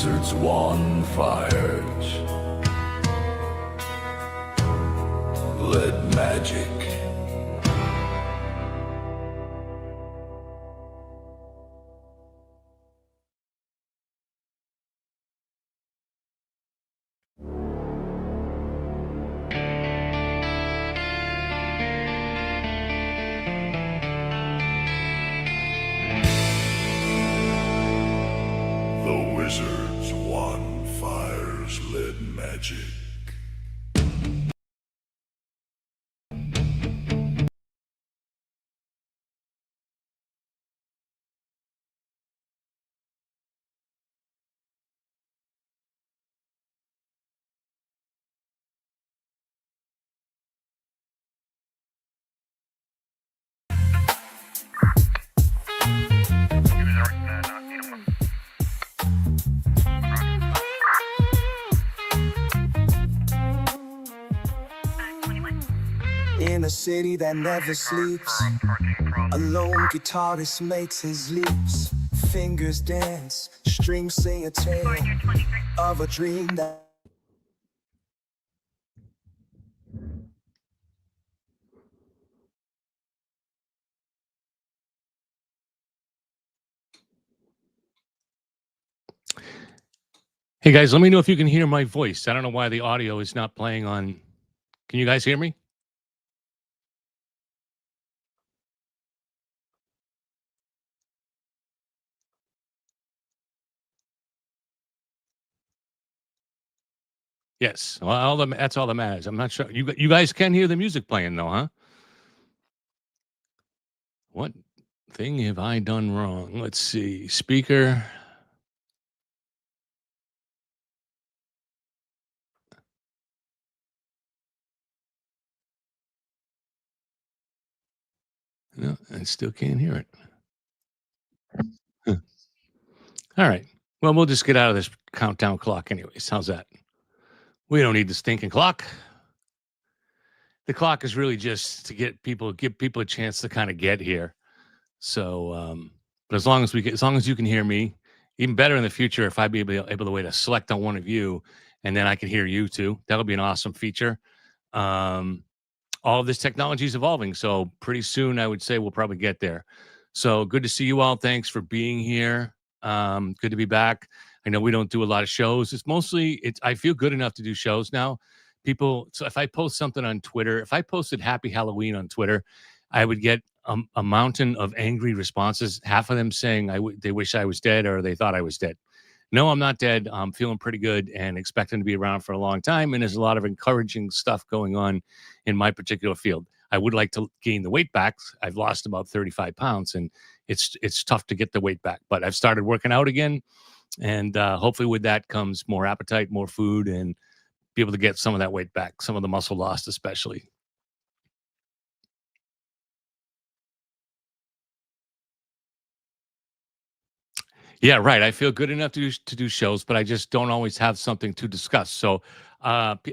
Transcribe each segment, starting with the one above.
wizards won fires, led magic. The wizards won fires, led magic. In a city that never sleeps, a lone guitarist makes his leaps. Fingers dance, strings sing a tale of a dream that Hey guys, let me know if you can hear my voice. I don't know why the audio is not playing on. Can you guys hear me? Yes. Well, that's all that matters. I'm not sure. You guys can hear the music playing though, huh? What thing have I done wrong? Let's see. Speaker. No, I still can't hear it. Huh. All right. Well, we'll just get out of this countdown clock anyways. How's that? We don't need the stinking clock. The clock is really just to give people a chance to kind of get here. So, but as long as you can hear me, even better in the future, if I'd be able to way to select on one of you, and then I can hear you too. That would be an awesome feature. Um, all of this technology is evolving, so pretty soon I would say we'll probably get there. So good to see you all. Thanks for being here. Good to be back. I know we don't do a lot of shows. I feel good enough to do shows now. So if I post something on Twitter, if I posted Happy Halloween on Twitter, I would get a mountain of angry responses. Half of them saying they wish I was dead or they thought I was dead. No, I'm not dead. I'm feeling pretty good and expecting to be around for a long time. And there's a lot of encouraging stuff going on in my particular field. I would like to gain the weight back. I've lost about 35 pounds, and it's tough to get the weight back. But I've started working out again, and hopefully with that comes more appetite, more food, and be able to get some of that weight back, some of the muscle lost especially. Yeah, right. I feel good enough to do shows, but I just don't always have something to discuss. So,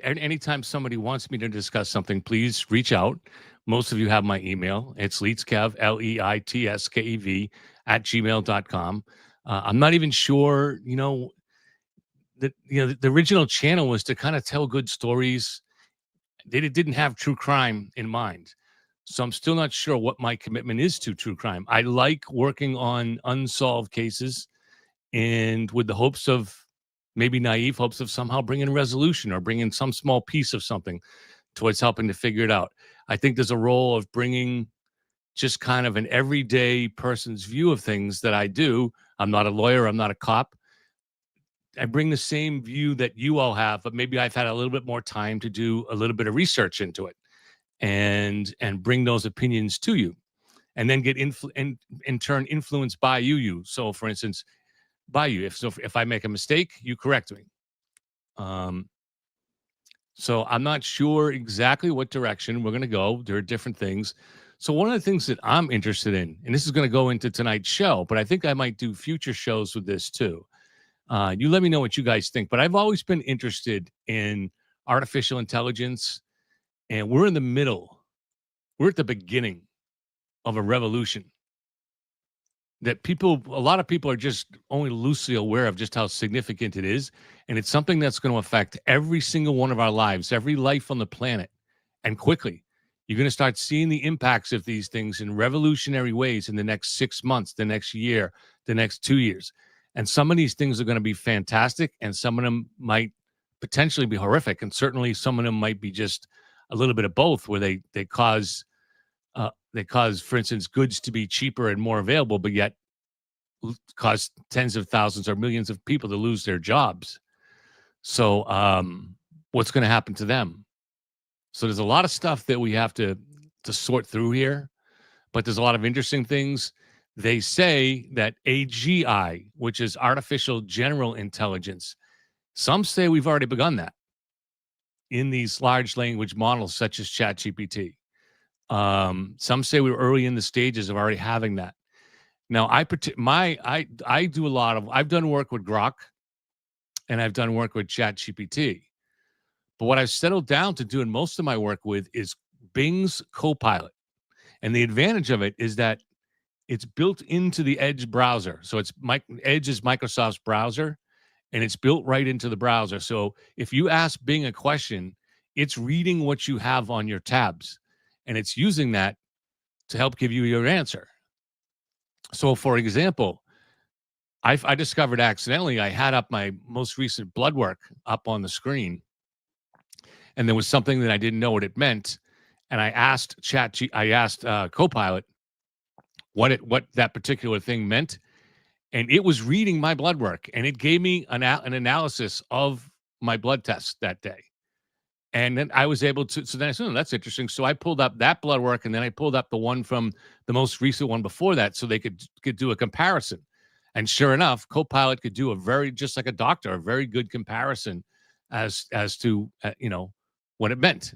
anytime somebody wants me to discuss something, please reach out. Most of you have my email. It's leitskev, LEITSKEV @gmail.com. I'm not even sure, the original channel was to kind of tell good stories. They didn't have true crime in mind. So I'm still not sure what my commitment is to true crime. I like working on unsolved cases and with the hopes of maybe naive hopes of somehow bringing a resolution or bringing some small piece of something towards helping to figure it out. I think there's a role of bringing just kind of an everyday person's view of things that I do. I'm not a lawyer, I'm not a cop. I bring the same view that you all have, but maybe I've had a little bit more time to do a little bit of research into it and bring those opinions to you and then get and in turn influenced by you. So for instance, by you. If I make a mistake, you correct me. So I'm not sure exactly what direction we're going to go. There are different things. So one of the things that I'm interested in, and this is going to go into tonight's show, but I think I might do future shows with this too. You let me know what you guys think. But I've always been interested in artificial intelligence, and we're in the middle. We're at the beginning of a revolution. that a lot of people are just only loosely aware of just how significant it is. And it's something that's going to affect every single one of our lives, every life on the planet, and quickly. You're going to start seeing the impacts of these things in revolutionary ways in the next 6 months, the next year, the next 2 years. And some of these things are going to be fantastic, and some of them might potentially be horrific. And certainly some of them might be just a little bit of both, where they cause, for instance, goods to be cheaper and more available, but yet cause tens of thousands or millions of people to lose their jobs. So what's going to happen to them? So there's a lot of stuff that we have to sort through here, but there's a lot of interesting things. They say that AGI, which is artificial general intelligence, some say we've already begun that in these large language models such as ChatGPT. Some say we're early in the stages of already having that. Now, I do a lot of, I've done work with Grok, and I've done work with ChatGPT. But what I've settled down to doing most of my work with is Bing's Copilot. And the advantage of it is that it's built into the Edge browser. So Edge is Microsoft's browser, and it's built right into the browser. So if you ask Bing a question, it's reading what you have on your tabs, and it's using that to help give you your answer. So, for example, I discovered accidentally I had up my most recent blood work up on the screen, and there was something that I didn't know what it meant, and I asked Copilot what that particular thing meant, and it was reading my blood work, and it gave me an analysis of my blood test that day. And then I was able to, so then I said, that's interesting. So I pulled up that blood work, and then I pulled up the one from the most recent one before that, so they could do a comparison. And sure enough, Copilot could do just like a doctor, a very good comparison as to, what it meant.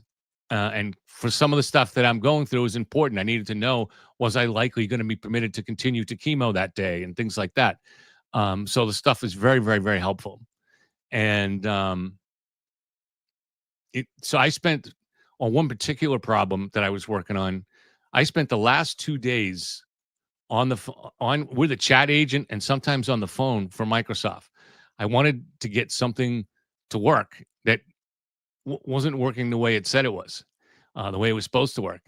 And for some of the stuff that I'm going through is important. I needed to know, was I likely going to be permitted to continue to chemo that day and things like that. So the stuff is very, very, very helpful. And so I spent on one particular problem that I was working on. I spent the last 2 days with a chat agent and sometimes on the phone for Microsoft. I wanted to get something to work that wasn't working the way it said it was, the way it was supposed to work.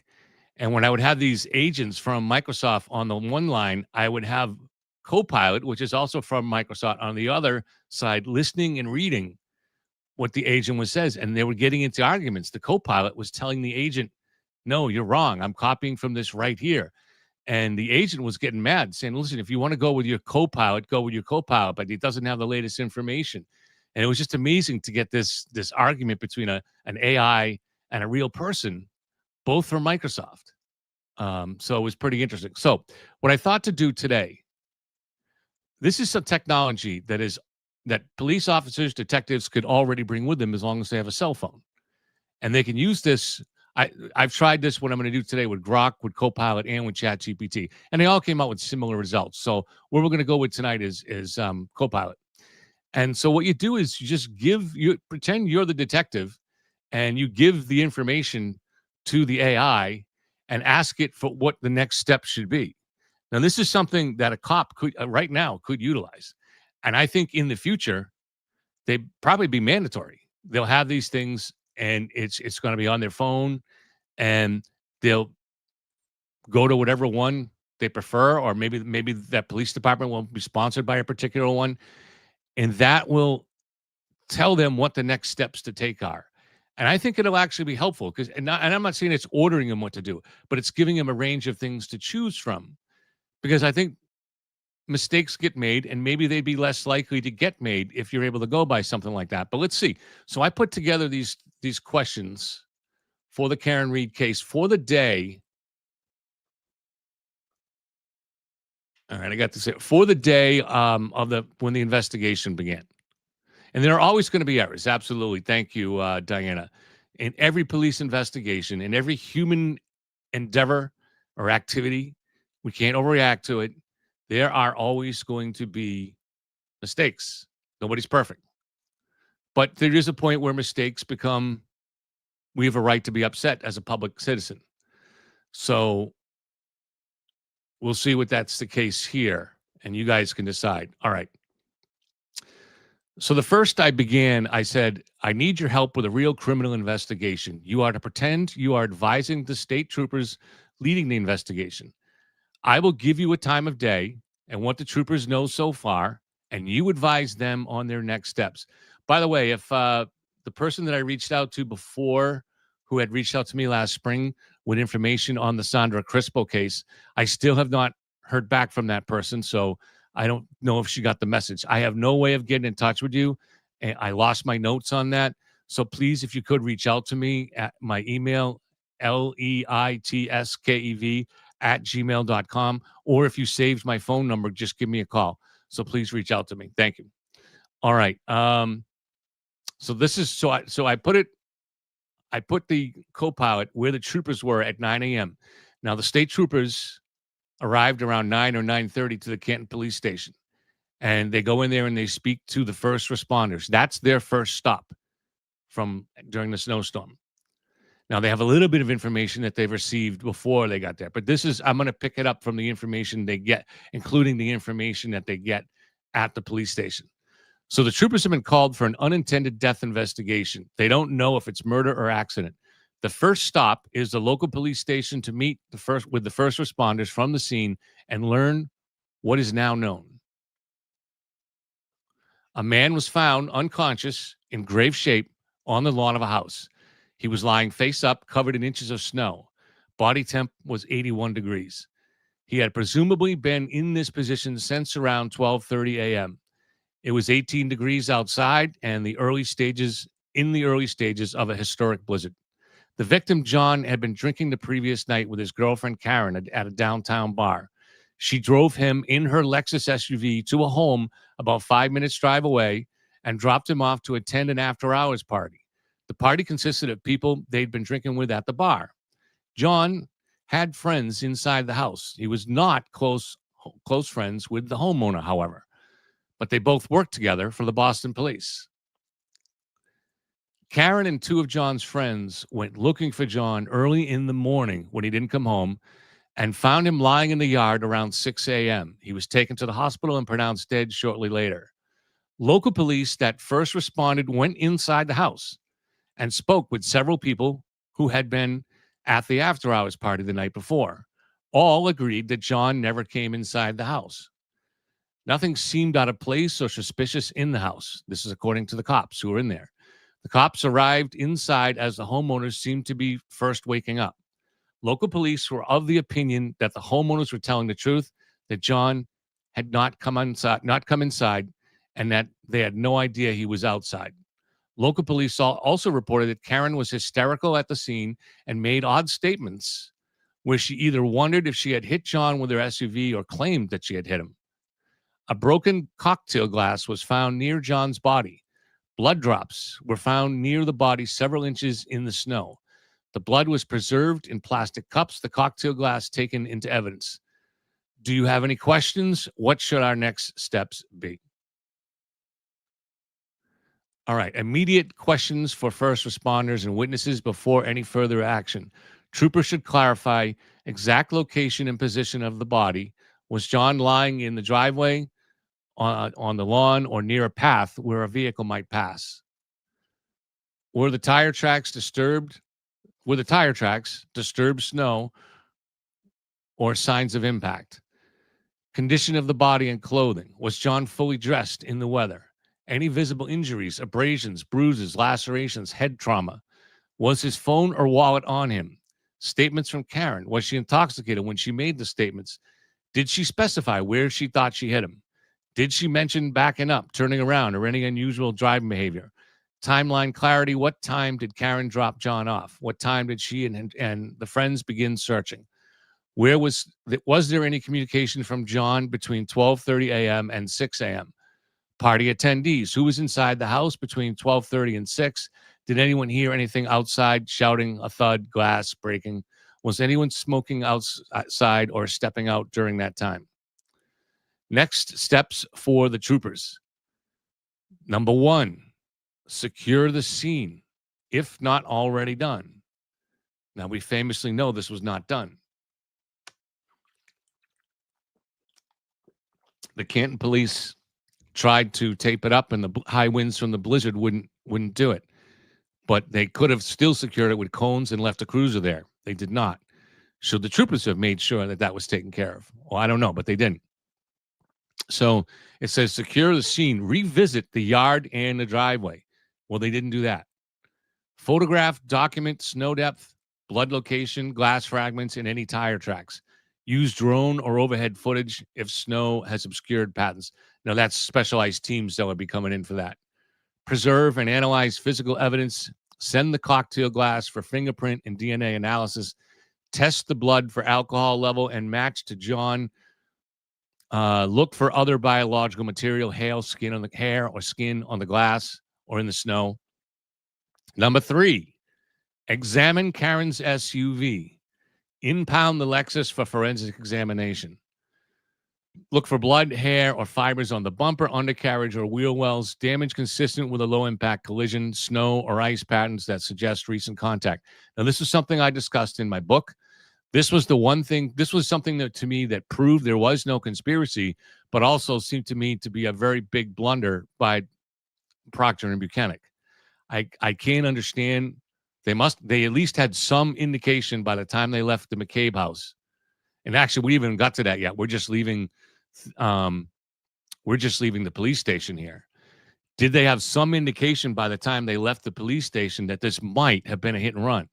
And when I would have these agents from Microsoft on the one line, I would have Copilot, which is also from Microsoft, on the other side, listening and reading what the agent says. And they were getting into arguments. The Copilot was telling the agent, no, you're wrong. I'm copying from this right here. And the agent was getting mad, saying, listen, if you want to go with your Copilot, go with your Copilot, but it doesn't have the latest information. And it was just amazing to get this argument between an AI and a real person, both from Microsoft. So it was pretty interesting. So what I thought to do today, this is some technology that police officers, detectives could already bring with them as long as they have a cell phone. And they can use this. I've tried this, what I'm going to do today, with Grok, with Copilot, and with ChatGPT. And they all came out with similar results. So what we're going to go with tonight is Copilot. And so what you do is you pretend you're the detective, and you give the information to the AI and ask it for what the next step should be. Now, this is something that a cop could right now could utilize. And I think in the future, they'd probably be mandatory. They'll have these things, and it's going to be on their phone, and they'll go to whatever one they prefer, or maybe that police department will be sponsored by a particular one, and that will tell them what the next steps to take are. And I think it'll actually be helpful because, and I'm not saying it's ordering them what to do, but it's giving them a range of things to choose from. Because I think mistakes get made, and maybe they'd be less likely to get made if you're able to go by something like that. But let's see. So I put together these questions for the Karen Read case for the day. All right, I got to say for the day when the investigation began. And there are always going to be errors. Absolutely. Thank you, Diana. In every police investigation, in every human endeavor or activity, we can't overreact to it. There are always going to be mistakes. Nobody's perfect. But there is a point where mistakes we have a right to be upset as a public citizen. So we'll see what that's the case here, and you guys can decide. All right. So the first I said, I need your help with a real criminal investigation. You are to pretend you are advising the state troopers leading the investigation. I will give you a time of day and what the troopers know so far, and you advise them on their next steps. By the way, if the person that I reached out to before, who had reached out to me last spring with information on the Sandra Crispo case, I still have not heard back from that person. So I don't know if she got the message. I have no way of getting in touch with you. And I lost my notes on that. So please, if you could reach out to me at my email, leitskev@gmail.com, or if you saved my phone number, just give me a call. So please reach out to me. Thank you. All right. So this is I put the co-pilot where the troopers were at 9 a.m. Now the state troopers arrived around 9 or 9:30 to the Canton police station, and they go in there and they speak to the first responders. That's their first stop during the snowstorm. Now, they have a little bit of information that they've received before they got there, but I'm going to pick it up from the information they get, including the information that they get at the police station. So the troopers have been called for an unintended death investigation. They don't know if it's murder or accident. The first stop is the local police station to meet with the first responders from the scene and learn what is now known. A man was found unconscious in grave shape on the lawn of a house. He was lying face up, covered in inches of snow. Body temp was 81 degrees. He had presumably been in this position since around 12:30 a.m. It was 18 degrees outside and in the early stages of a historic blizzard. The victim, John, had been drinking the previous night with his girlfriend, Karen, at a downtown bar. She drove him in her Lexus SUV to a home about 5 minutes drive away and dropped him off to attend an after-hours party. The party consisted of people they'd been drinking with at the bar. John had friends inside the house. He was not close friends with the homeowner, however, but they both worked together for the Boston police. Karen and two of John's friends went looking for John early in the morning when he didn't come home and found him lying in the yard around 6 a.m. He was taken to the hospital and pronounced dead shortly later. Local police that first responded went inside the house and spoke with several people who had been at the after-hours party the night before. All agreed that John never came inside the house. Nothing seemed out of place or suspicious in the house. This is according to the cops who were in there. The cops arrived inside as the homeowners seemed to be first waking up. Local police were of the opinion that the homeowners were telling the truth, that John had not come inside, and that they had no idea he was outside. Local police also reported that Karen was hysterical at the scene and made odd statements where she either wondered if she had hit John with her SUV or claimed that she had hit him. A broken cocktail glass was found near John's body. Blood drops were found near the body several inches in the snow. The blood was preserved in plastic cups, the cocktail glass taken into evidence. Do you have any questions? What should our next steps be? All right. Immediate questions for first responders and witnesses before any further action. Troopers should clarify exact location and position of the body. Was John lying in the driveway, on the lawn, or near a path where a vehicle might pass? Were the tire tracks disturbed snow or signs of impact? Condition of the body and clothing. Was John fully dressed in the weather? Any visible injuries, abrasions, bruises, lacerations, head trauma? Was his phone or wallet on him? Statements from Karen. Was she intoxicated when she made the statements? Did she specify where she thought she hit him? Did she mention backing up, turning around, or any unusual driving behavior? Timeline clarity. What time did Karen drop John off? What time did she and the friends begin searching? Was there any communication from John between 12:30 a.m. and 6 a.m.? Party attendees. Who was inside the house between 12:30 and 6? Did anyone hear anything outside, shouting, a thud, glass breaking? Was anyone smoking outside or stepping out during that time? Next steps for the troopers. Number 1, secure the scene, if not already done. Now, we famously know this was not done. The Canton police tried to tape it up, and the high winds from the blizzard wouldn't do it. But they could have still secured it with cones and left a cruiser there. They did not. Should the troopers have made sure that that was taken care of? Well, I don't know, but they didn't. So it says secure the scene, revisit the yard and the driveway. Well, they didn't do that. Photograph, document snow depth, blood location, glass fragments, and any tire tracks. Use drone or overhead footage if snow has obscured patterns. Now, that's specialized teams that would be coming in for that. Preserve and analyze physical evidence. Send the cocktail glass for fingerprint and DNA analysis. Test the blood for alcohol level and match to John. Look for other biological material, hair, skin on the hair, or skin on the glass or in the snow. Number 3, examine Karen's SUV. Impound the Lexus for forensic examination. Look for blood, hair, or fibers on the bumper, undercarriage, or wheel wells. Damage consistent with a low-impact collision, snow or ice patterns that suggest recent contact. Now, this is something I discussed in my book. This was the one thing, this was something that to me that proved there was no conspiracy, but also seemed to me to be a very big blunder by Procter and Buchanan. I can't understand. They at least had some indication by the time they left the McCabe house. And actually, we even got to that yet. We're just leaving the police station here. Did they have some indication by the time they left the police station that this might have been a hit and run?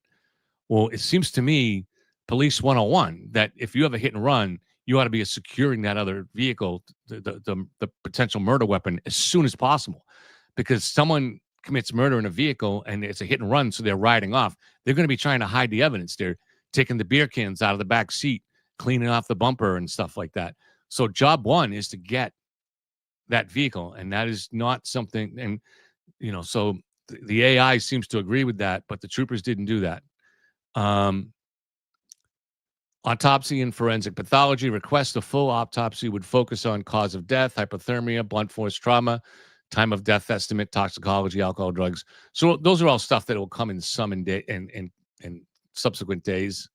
Well, it seems to me, Police 101, that if you have a hit and run, you ought to be securing that other vehicle, the potential murder weapon, as soon as possible. Because someone commits murder in a vehicle and it's a hit and run, so they're riding off, they're going to be trying to hide the evidence. They're taking the beer cans out of the back seat, cleaning off the bumper and stuff like that. So job one is to get that vehicle, and that is not something, and so the AI seems to agree with that, but the troopers didn't do that. Autopsy and forensic pathology. Request a full autopsy would focus on cause of death, hypothermia, blunt force trauma, time of death estimate, toxicology, alcohol, drugs. So those are all stuff that will come in some in subsequent days.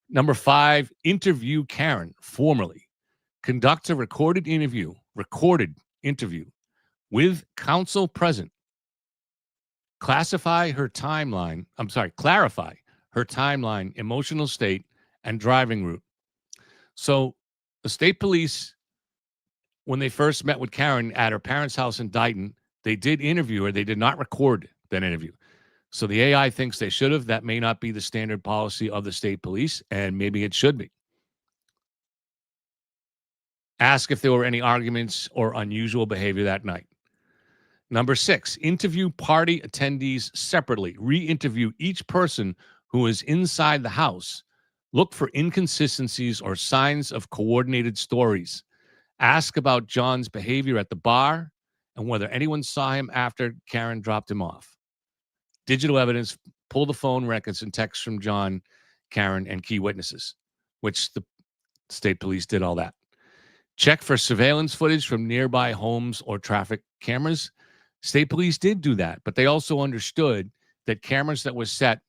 Number 5, interview Karen formally. Conduct a recorded interview with counsel present. Clarify her timeline, emotional state, and driving route. So the state police, when they first met with Karen at her parents' house in Dighton, they did interview her. They did not record that interview. So the AI thinks they should have. That may not be the standard policy of the state police, and maybe it should be. Ask if there were any arguments or unusual behavior that night. Number 6, interview party attendees separately. Re-interview each person who is inside the house. Look for inconsistencies or signs of coordinated stories. Ask about John's behavior at the bar and whether anyone saw him after Karen dropped him off. Digital evidence, pull the phone records and texts from John, Karen, and key witnesses, which the state police did all that. Check for surveillance footage from nearby homes or traffic cameras. State police did do that, but they also understood that cameras that were set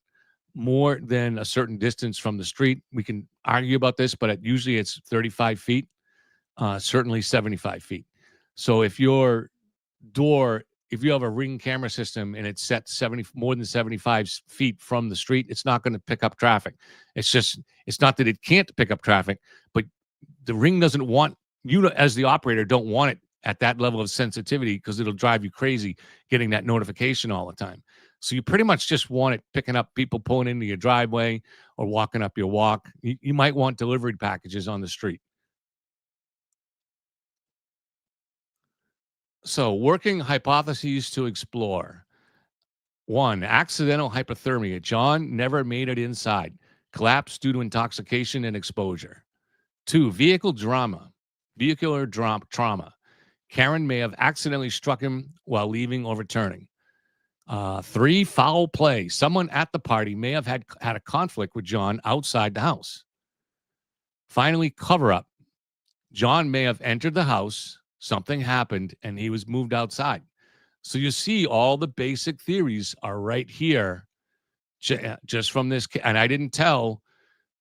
more than a certain distance from the street, we can argue about this, but usually it's 35 feet, certainly 75 feet. So if your door, if you have a Ring camera system and it's set more than 75 feet from the street, it's not going to pick up traffic. It's not that it can't pick up traffic, but the Ring doesn't want, you as the operator don't want it at that level of sensitivity because it'll drive you crazy getting that notification all the time. So you pretty much just want it picking up people pulling into your driveway or walking up your walk. You might want delivery packages on the street. So working hypotheses to explore. 1, accidental hypothermia. John never made it inside. Collapse due to intoxication and exposure. 2, vehicular trauma. Karen may have accidentally struck him while leaving or returning. 3, foul play. Someone at the party may have had a conflict with John outside the house. Finally, cover up. John may have entered the house, something happened, and he was moved outside. So you see all the basic theories are right here just from this. And I didn't tell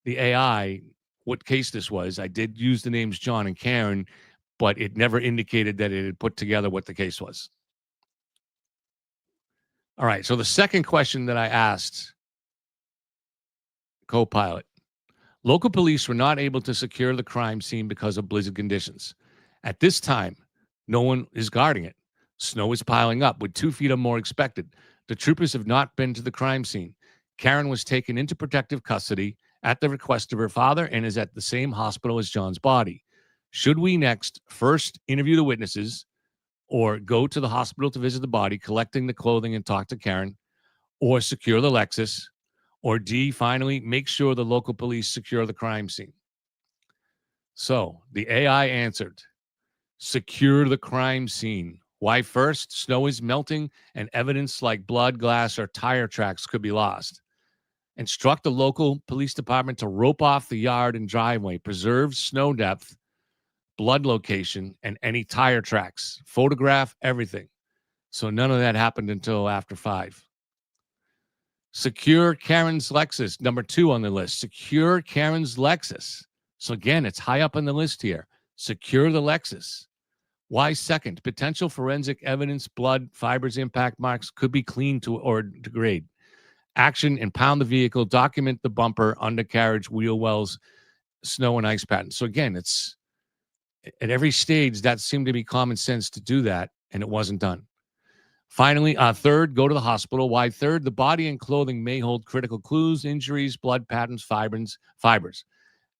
the AI what case this was. I did use the names John and Karen, but it never indicated that it had put together what the case was. All right, so the second question that I asked Copilot, local police were not able to secure the crime scene because of blizzard conditions. At this time, no one is guarding it. Snow is piling up with 2 feet or more expected. The troopers have not been to the crime scene. Karen was taken into protective custody at the request of her father and is at the same hospital as John's body. Should we next first interview the witnesses or go to the hospital to visit the body, collecting the clothing and talk to Karen, or secure the Lexus, or D, finally, make sure the local police secure the crime scene? So the AI answered, secure the crime scene. Why first? Snow is melting and evidence like blood, glass, or tire tracks could be lost. Instruct the local police department to rope off the yard and driveway, preserve snow depth, blood location, and any tire tracks. Photograph everything. So none of that happened until after 5. Secure Karen's Lexus, number 2 on the list. Secure Karen's Lexus. So again, it's high up on the list here. Secure the Lexus. Why second? Potential forensic evidence, blood, fibers, impact marks could be cleaned to or degrade. Action, impound the vehicle, document the bumper, undercarriage, wheel wells, snow and ice patterns. So again, it's at every stage that seemed to be common sense to do that, and it wasn't done. Finally, third, go to the hospital. Why third? The body and clothing may hold critical clues, injuries, blood patterns, fibers.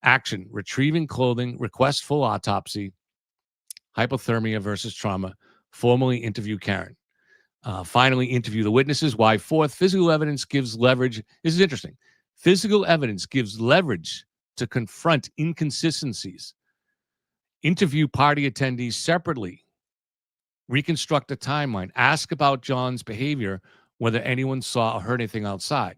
Action, retrieving clothing, request full autopsy, hypothermia versus trauma, formally interview Karen. Finally, interview the witnesses. Why fourth? Physical evidence gives leverage. This is interesting. Physical evidence gives leverage to confront inconsistencies. Interview party attendees separately. Reconstruct a timeline. Ask about John's behavior, whether anyone saw or heard anything outside.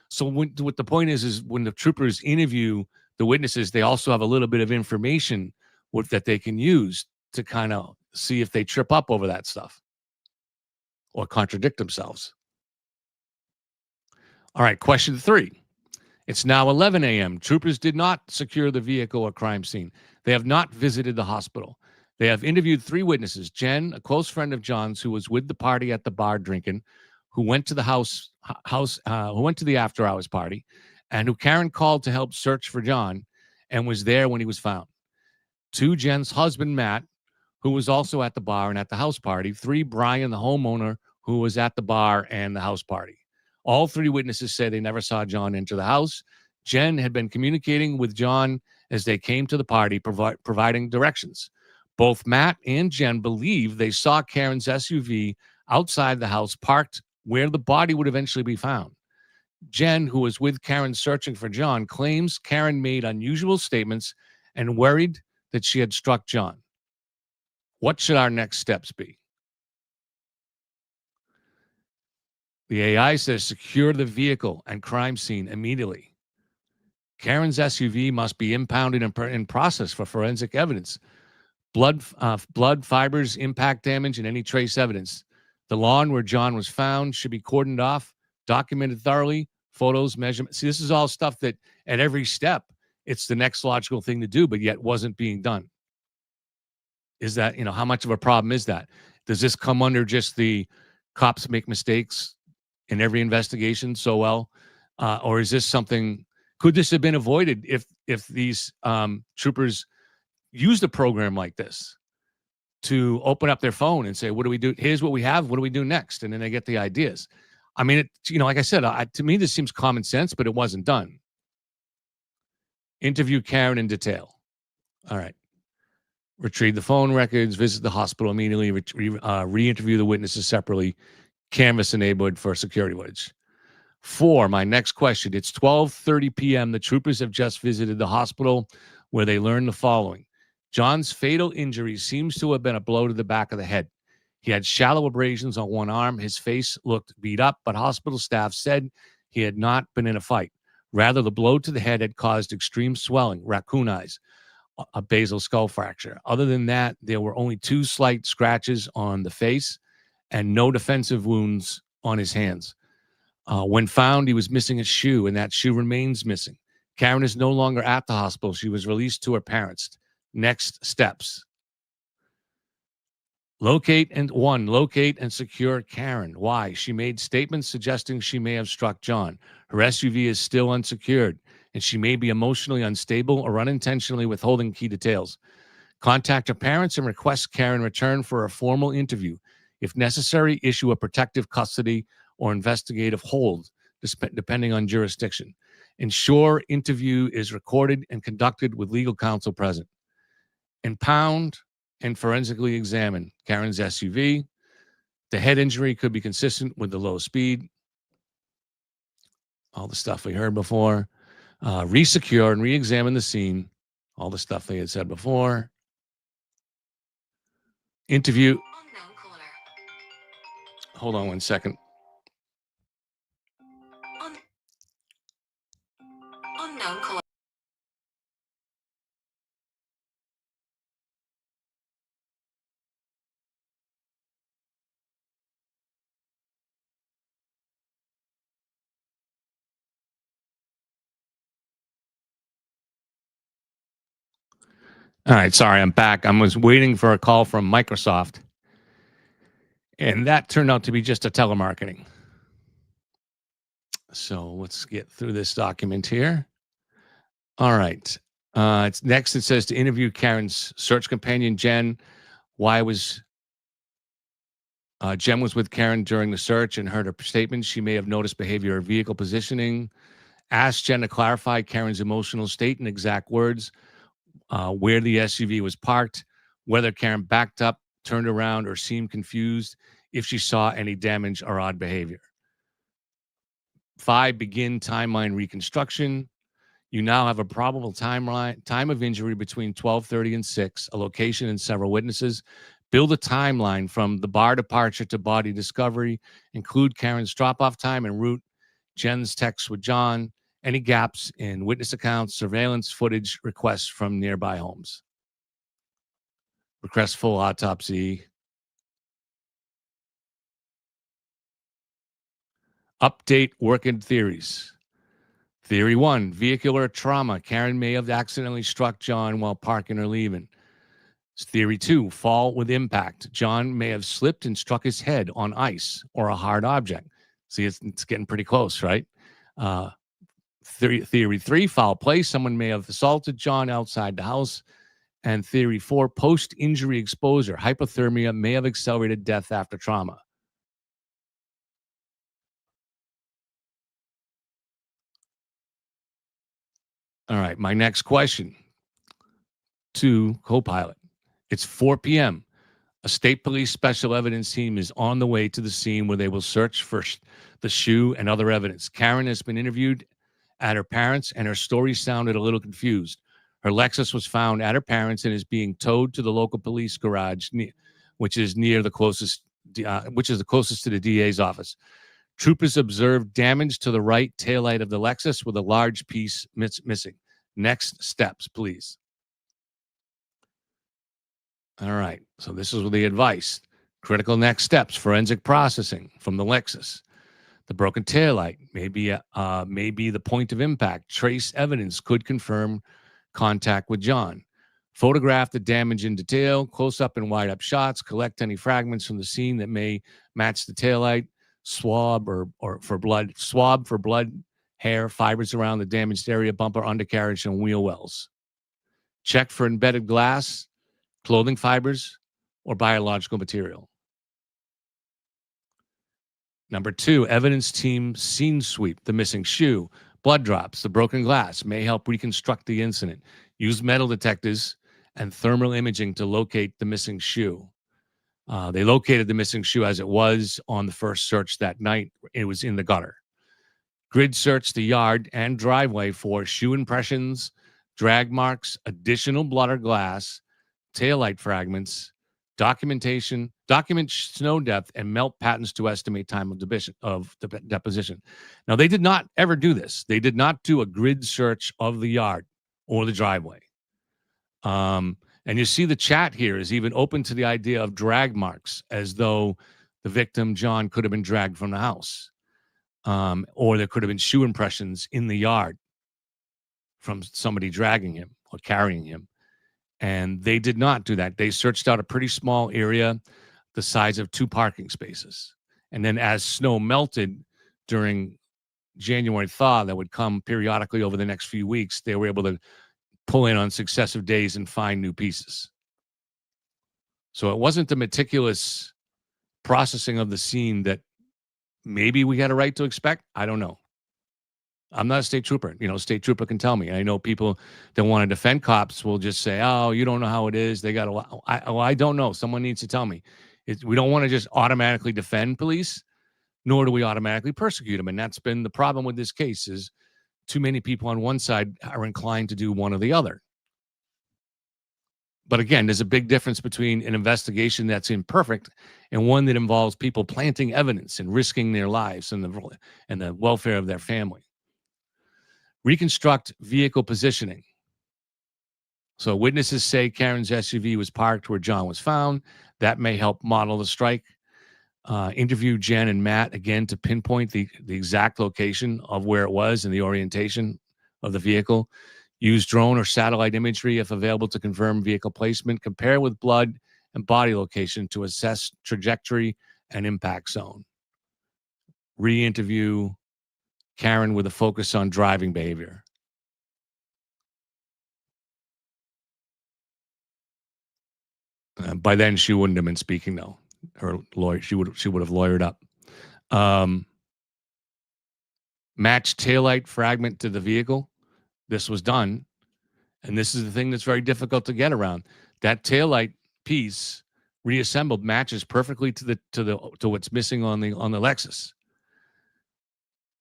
So what the point is when the troopers interview the witnesses, they also have a little bit of information that they can use to kind of see if they trip up over that stuff or contradict themselves. All right, question 3. It's now 11 a.m. Troopers did not secure the vehicle or crime scene. They have not visited the hospital. They have interviewed 3 witnesses. Jen, a close friend of John's who was with the party at the bar drinking, who went to the who went to the after hours party, and who Karen called to help search for John and was there when he was found. 2, Jen's husband, Matt, who was also at the bar and at the house party. 3, Brian, the homeowner, who was at the bar and the house party. All 3 witnesses say they never saw John enter the house. Jen had been communicating with John as they came to the party, providing directions. Both Matt and Jen believe they saw Karen's SUV outside the house, parked where the body would eventually be found. Jen, who was with Karen searching for John, claims Karen made unusual statements and worried that she had struck John. What should our next steps be? The AI says secure the vehicle and crime scene immediately. Karen's SUV must be impounded and processed for forensic evidence. Blood, fibers, impact damage, and any trace evidence. The lawn where John was found should be cordoned off, documented thoroughly, photos, measurements. See, this is all stuff that at every step, it's the next logical thing to do, but yet wasn't being done. Is that, how much of a problem is that? Does this come under just the cops make mistakes in every investigation so well? Or is this something, could this have been avoided if these troopers used a program like this to open up their phone and say, what do we do? Here's what we have. What do we do next? And then they get the ideas. I mean, like I said, to me, this seems common sense, but it wasn't done. Interview Karen in detail. All right. Retrieve the phone records, visit the hospital immediately, re-interview the witnesses separately, canvass the neighborhood for security footage. 4, my next question. It's 12:30 p.m. The troopers have just visited the hospital where they learned the following. John's fatal injury seems to have been a blow to the back of the head. He had shallow abrasions on one arm. His face looked beat up, but hospital staff said he had not been in a fight. Rather, the blow to the head had caused extreme swelling, raccoon eyes, a basal skull fracture. Other than that, there were only 2 slight scratches on the face and no defensive wounds on his hands. When found, he was missing a shoe, and that shoe remains missing. Karen is no longer at the hospital. She was released to her parents. Next steps. Locate and secure Karen. Why? She made statements suggesting she may have struck John. Her SUV is still unsecured, and she may be emotionally unstable or unintentionally withholding key details. Contact her parents and request Karen return for a formal interview. If necessary, issue a protective custody or investigative hold, depending on jurisdiction. Ensure interview is recorded and conducted with legal counsel present. Impound and forensically examine Karen's SUV. The head injury could be consistent with the low speed. All the stuff we heard before. Resecure and re-examine the scene. All the stuff they had said before. Interview. Hold on one second. Unknown caller. All right, sorry, I'm back. I was waiting for a call from Microsoft, and that turned out to be just a telemarketing. So let's get through this document here. All right. It's next. It says to interview Karen's search companion, Jen. Why was Jen was with Karen during the search and heard her statement. She may have noticed behavior or vehicle positioning. Asked Jen to clarify Karen's emotional state in exact words. Where the SUV was parked, whether Karen backed up, turned around, or seemed confused, if she saw any damage or odd behavior. 5, begin timeline reconstruction. You now have a probable time of injury between 12:30 and 6, a location and several witnesses. Build a timeline from the bar departure to body discovery. Include Karen's drop-off time and route, Jen's text with John, any gaps in witness accounts, surveillance footage, requests from nearby homes. Request full autopsy. Update working theories. Theory 1, vehicular trauma. Karen may have accidentally struck John while parking or leaving. Theory 2, fall with impact. John may have slipped and struck his head on ice or a hard object. See, it's getting pretty close, right? Theory 3, foul play. Someone may have assaulted John outside the house. And theory 4, post-injury exposure. Hypothermia may have accelerated death after trauma. All right, my next question to Copilot. It's 4 p.m. A state police special evidence team is on the way to the scene where they will search for the shoe and other evidence. Karen has been interviewed at her parents', and her story sounded a little confused. Her Lexus was found at her parents' and is being towed to the local police garage, which is the closest to the DA's office. Troopers observed damage to the right taillight of the Lexus with a large piece missing. Next steps, please. All right. So this is the advice. Critical next steps, forensic processing from the Lexus. The broken taillight may be the point of impact. Trace evidence could confirm contact with John. Photograph the damage in detail, close up and wide up shots. Collect any fragments from the scene that may match the taillight. Swab for blood, hair, fibers around the damaged area, bumper, undercarriage, and wheel wells. Check for embedded glass, clothing fibers, or biological material. Number 2, evidence team scene sweep. The missing shoe, blood drops, the broken glass may help reconstruct the incident. Use metal detectors and thermal imaging to locate the missing shoe. They located the missing shoe as it was on the first search that night. It was in the gutter. Grid search the yard and driveway for shoe impressions, drag marks, additional blood or glass, taillight fragments, document snow depth, and melt patterns to estimate time of deposition. Now, they did not ever do this. They did not do a grid search of the yard or the driveway. And you see the chat here is even open to the idea of drag marks, as though the victim, John, could have been dragged from the house. Or there could have been shoe impressions in the yard from somebody dragging him or carrying him. And they did not do that. They searched out a pretty small area. the size of 2 parking spaces. And then as snow melted during January thaw that would come periodically over the next few weeks, they were able to pull in on successive days and find new pieces. So it wasn't the meticulous processing of the scene that maybe we had a right to expect. I don't know. I'm not a state trooper. State trooper can tell me. I know people that want to defend cops will just say, "Oh, you don't know how it is. They got to." I don't know. Someone needs to tell me. We don't want to just automatically defend police, nor do we automatically persecute them. And that's been the problem with this case: is too many people on one side are inclined to do one or the other. But again, there's a big difference between an investigation that's imperfect and one that involves people planting evidence and risking their lives and the welfare of their family. Reconstruct vehicle positioning. So witnesses say Karen's SUV was parked where John was found. That may help model the strike. Interview Jen and Matt again to pinpoint the exact location of where it was and the orientation of the vehicle. Use drone or satellite imagery if available to confirm vehicle placement. Compare with blood and body location to assess trajectory and impact zone. Re-interview Karen with a focus on driving behavior. By then, she wouldn't have been speaking, though. Her lawyer, she would have lawyered up. Match taillight fragment to the vehicle. This was done, and this is the thing that's very difficult to get around. That taillight piece reassembled matches perfectly to what's missing on the Lexus.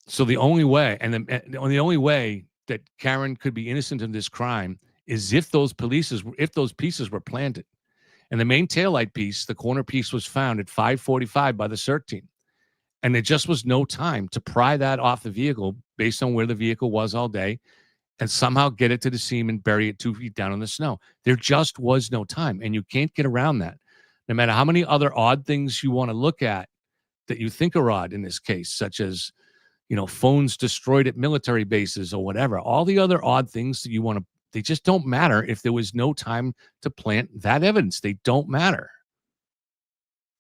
So the only way, the only way that Karen could be innocent of this crime is if those pieces were planted. And the main taillight piece, the corner piece, was found at 5:45 by the CERT team. And there just was no time to pry that off the vehicle based on where the vehicle was all day and somehow get it to the seam and bury it 2 feet down in the snow. There just was no time, and you can't get around that. No matter how many other odd things you want to look at that you think are odd in this case, such as phones destroyed at military bases or whatever. All the other odd things that you want to, they just don't matter if there was no time to plant that evidence. They don't matter.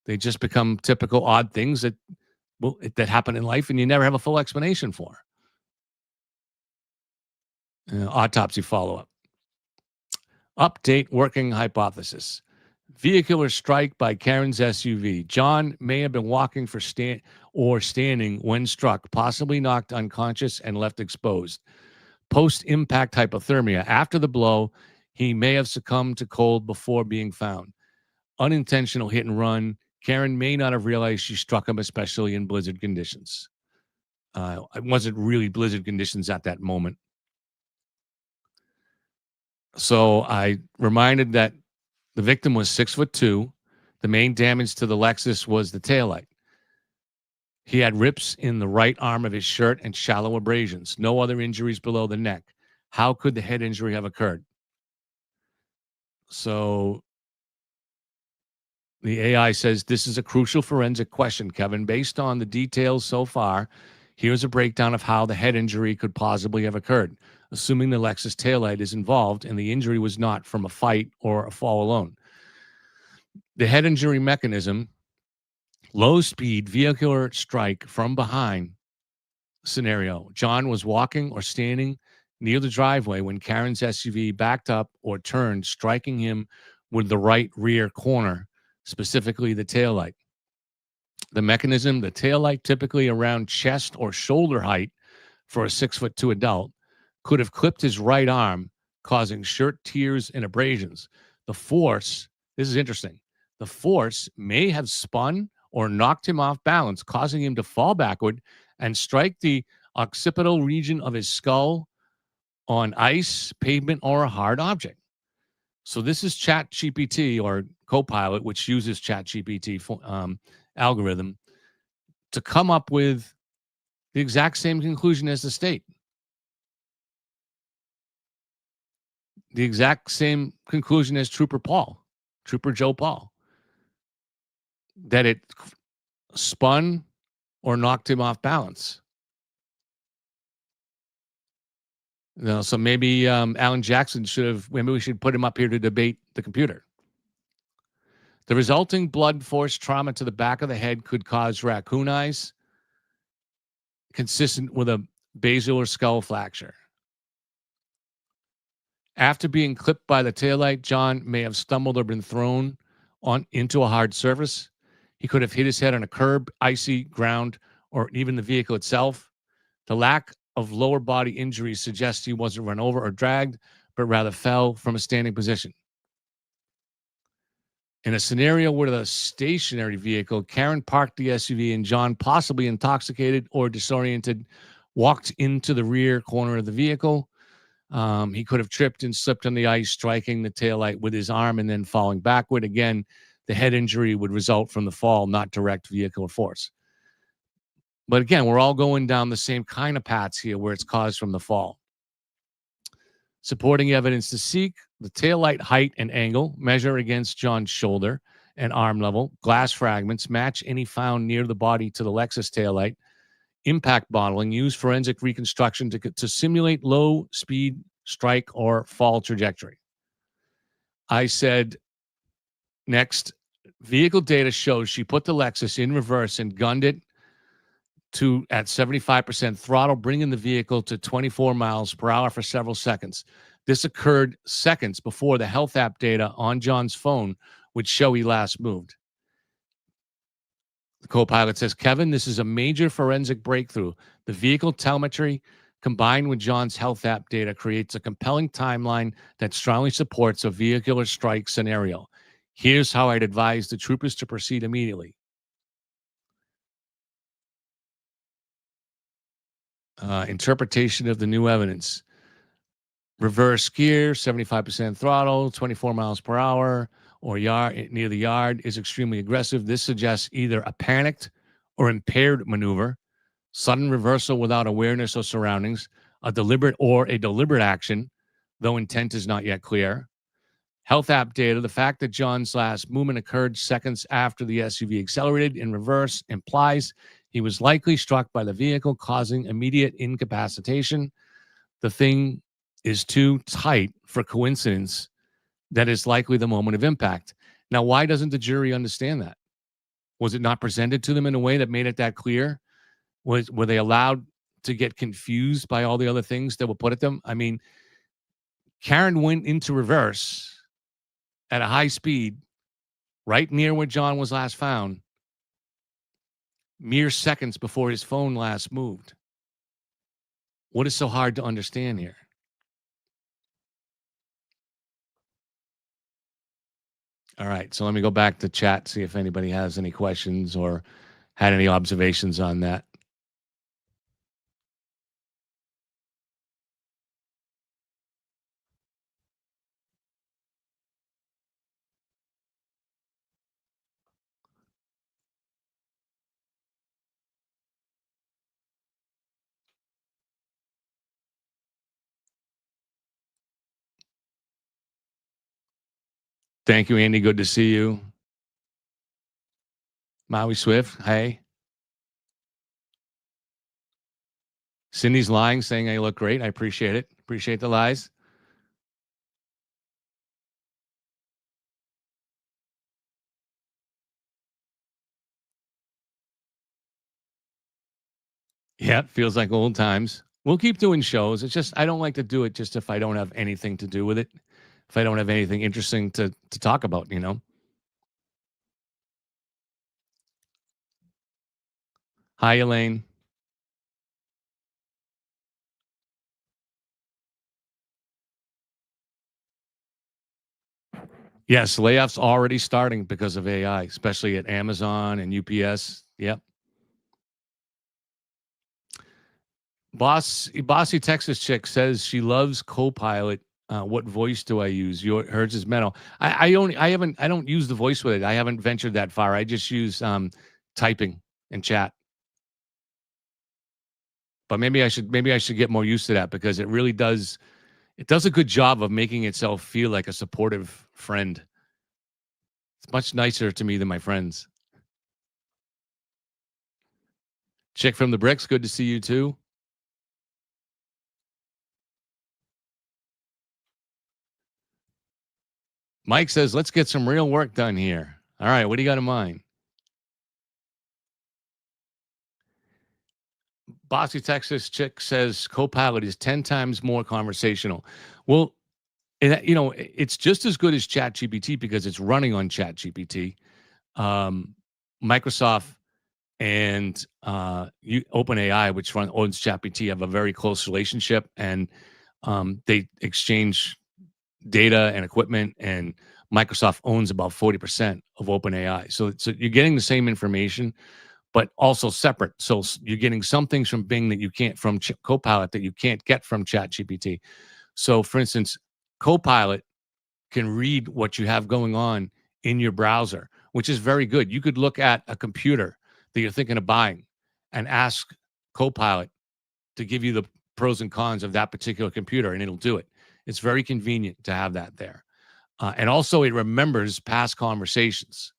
They just become typical odd things that happen in life and you never have a full explanation for. Autopsy follow-up. Update working hypothesis. Vehicular strike by Karen's SUV. John may have been walking or standing when struck, possibly knocked unconscious and left exposed. Post-impact hypothermia. After the blow, he may have succumbed to cold before being found. Unintentional hit and run. Karen may not have realized she struck him, especially in blizzard conditions. It wasn't really blizzard conditions at that moment. So I reminded that the victim was 6'2". The main damage to the Lexus was the taillight. He had rips in the right arm of his shirt and shallow abrasions. No other injuries below the neck. How could the head injury have occurred? So the AI says this is a crucial forensic question, Kevin. Based on the details so far, here's a breakdown of how the head injury could possibly have occurred, assuming the Lexus taillight is involved and the injury was not from a fight or a fall alone. The head injury mechanism, low-speed vehicular strike from behind scenario. John was walking or standing near the driveway when Karen's SUV backed up or turned, striking him with the right rear corner, specifically the taillight. The mechanism, the taillight typically around chest or shoulder height for a 6'2" adult, could have clipped his right arm, causing shirt tears and abrasions. The force, this is interesting, the force may have spun or knocked him off balance, causing him to fall backward and strike the occipital region of his skull on ice, pavement, or a hard object. So this is ChatGPT or Copilot, which uses ChatGPT algorithm to come up with the exact same conclusion as the state. The exact same conclusion as Trooper Joe Paul, that it spun or knocked him off balance. So maybe Alan Jackson maybe we should put him up here to debate the computer. The resulting blood force trauma to the back of the head could cause raccoon eyes, consistent with a basilar skull fracture. After being clipped by the taillight, John may have stumbled or been thrown into a hard surface. He could have hit his head on a curb, icy ground, or even the vehicle itself. The lack of lower body injuries suggests he wasn't run over or dragged, but rather fell from a standing position. In a scenario where the stationary vehicle, Karen parked the SUV and John, possibly intoxicated or disoriented, walked into the rear corner of the vehicle. He could have tripped and slipped on the ice, striking the taillight with his arm and then falling backward. Again, the head injury would result from the fall, not direct vehicular force. But again, we're all going down the same kind of paths here where it's caused from the fall. Supporting evidence to seek: the taillight height and angle measure against John's shoulder and arm level. Glass fragments match any found near the body to the Lexus taillight. Impact modeling: use forensic reconstruction to simulate low speed strike or fall trajectory. I said, next, vehicle data shows she put the Lexus in reverse and gunned it at 75% throttle, bringing the vehicle to 24 miles per hour for several seconds. This occurred seconds before the health app data on John's phone would show he last moved. The co-pilot says, Kevin, this is a major forensic breakthrough. The vehicle telemetry combined with John's health app data creates a compelling timeline that strongly supports a vehicular strike scenario. Here's how I'd advise the troopers to proceed immediately. Interpretation of the new evidence. Reverse gear, 75% throttle, 24 miles per hour, or near the yard is extremely aggressive. This suggests either a panicked or impaired maneuver, sudden reversal without awareness of surroundings, a deliberate action, though intent is not yet clear. Health app data: the fact that John's last movement occurred seconds after the SUV accelerated in reverse implies he was likely struck by the vehicle, causing immediate incapacitation. The thing is too tight for coincidence. That is likely the moment of impact. Now, why doesn't the jury understand that? Was it not presented to them in a way that made it that clear? Were they allowed to get confused by all the other things that were put at them? I mean, Karen went into reverse at a high speed right near where John was last found, mere seconds before his phone last moved. What is so hard to understand here? All right, so let me go back to chat, see if anybody has any questions or had any observations on that. Thank you, Andy. Good to see you. Maui Swift, hey. Cindy's lying, saying I look great. I appreciate it. Appreciate the lies. Yeah, feels like old times. We'll keep doing shows. It's just I don't like to do it just if I don't have anything to do with it. If I don't have anything interesting to talk about, you know. Hi, Elaine. Yes, layoffs already starting because of AI, especially at Amazon and UPS. Yep. Bossy Texas chick says she loves Copilot. What voice do I use? Hers is Metal. I don't use the voice with it. I haven't ventured that far. I just use typing and chat. But maybe I should get more used to that because it really does. It does a good job of making itself feel like a supportive friend. It's much nicer to me than my friends. Chick from the Bricks, good to see you too. Mike says, let's get some real work done here. All right, what do you got in mind? Bossy Texas chick says Copilot is 10 times more conversational. Well, it's just as good as ChatGPT because it's running on ChatGPT. Microsoft and OpenAI, which owns ChatGPT, have a very close relationship, and they exchange data and equipment. And Microsoft owns about 40% of OpenAI, so you're getting the same information, but also separate. So you're getting some things from Bing that you can't from Copilot that you can't get from ChatGPT. So, for instance, Copilot can read what you have going on in your browser, which is very good. You could look at a computer that you're thinking of buying and ask Copilot to give you the pros and cons of that particular computer, and it'll do it. It's very convenient to have that there. And also, it remembers past conversations.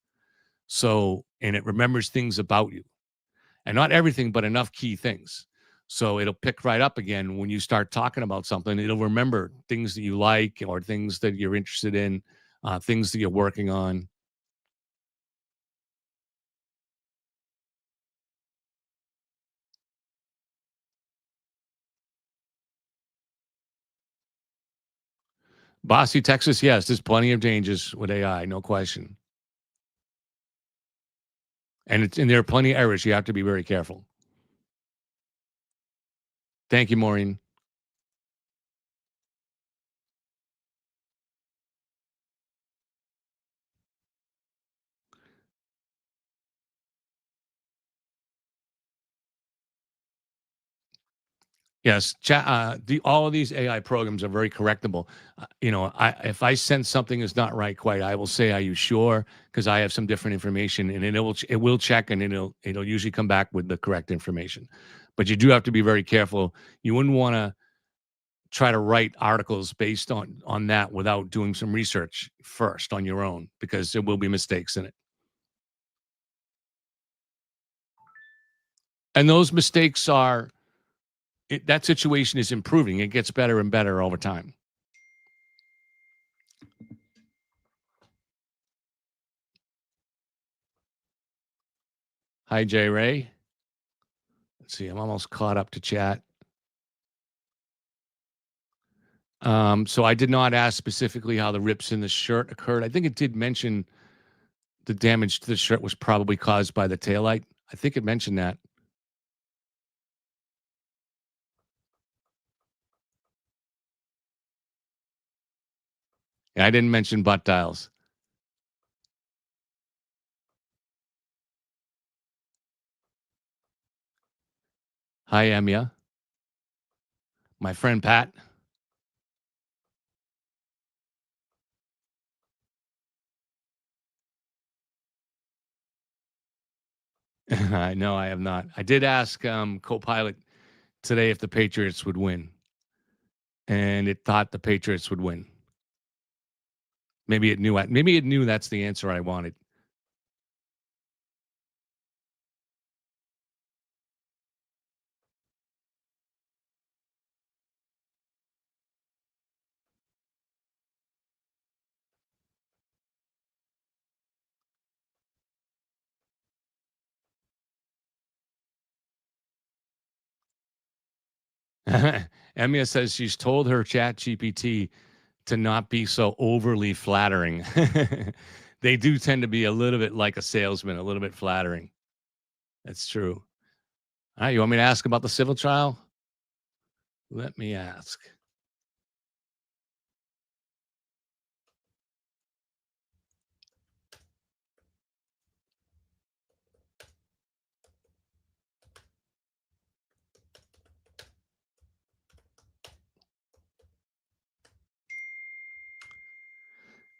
So, and it remembers things about you, and not everything, but enough key things. So it'll pick right up again when you start talking about something. It'll remember things that you like or things that you're interested in, things that you're working on. Bossy Texas, yes, there's plenty of dangers with AI, no question. And there are plenty of errors. You have to be very careful. Thank you, Maureen. Yes, all of these AI programs are very correctable. If I sense something is not right quite, I will say, "Are you sure?" Because I have some different information, and it will check, and it'll usually come back with the correct information. But you do have to be very careful. You wouldn't want to try to write articles based on that without doing some research first on your own, because there will be mistakes in it. And those mistakes that situation is improving. It gets better and better over time. Hi, Jay Ray. Let's see. I'm almost caught up to chat. So I did not ask specifically how the rips in the shirt occurred. I think it did mention the damage to the shirt was probably caused by the taillight. I think it mentioned that. Yeah, I didn't mention butt dials. Hi, Emia. My friend Pat. I know I have not. I did ask Copilot today if the Patriots would win, and it thought the Patriots would win. Maybe it knew. Maybe it knew that's the answer I wanted. Emia says she's told her Chat GPT to not be so overly flattering. They do tend to be a little bit like a salesman, a little bit flattering. That's true. All right, you want me to ask about the civil trial? Let me ask.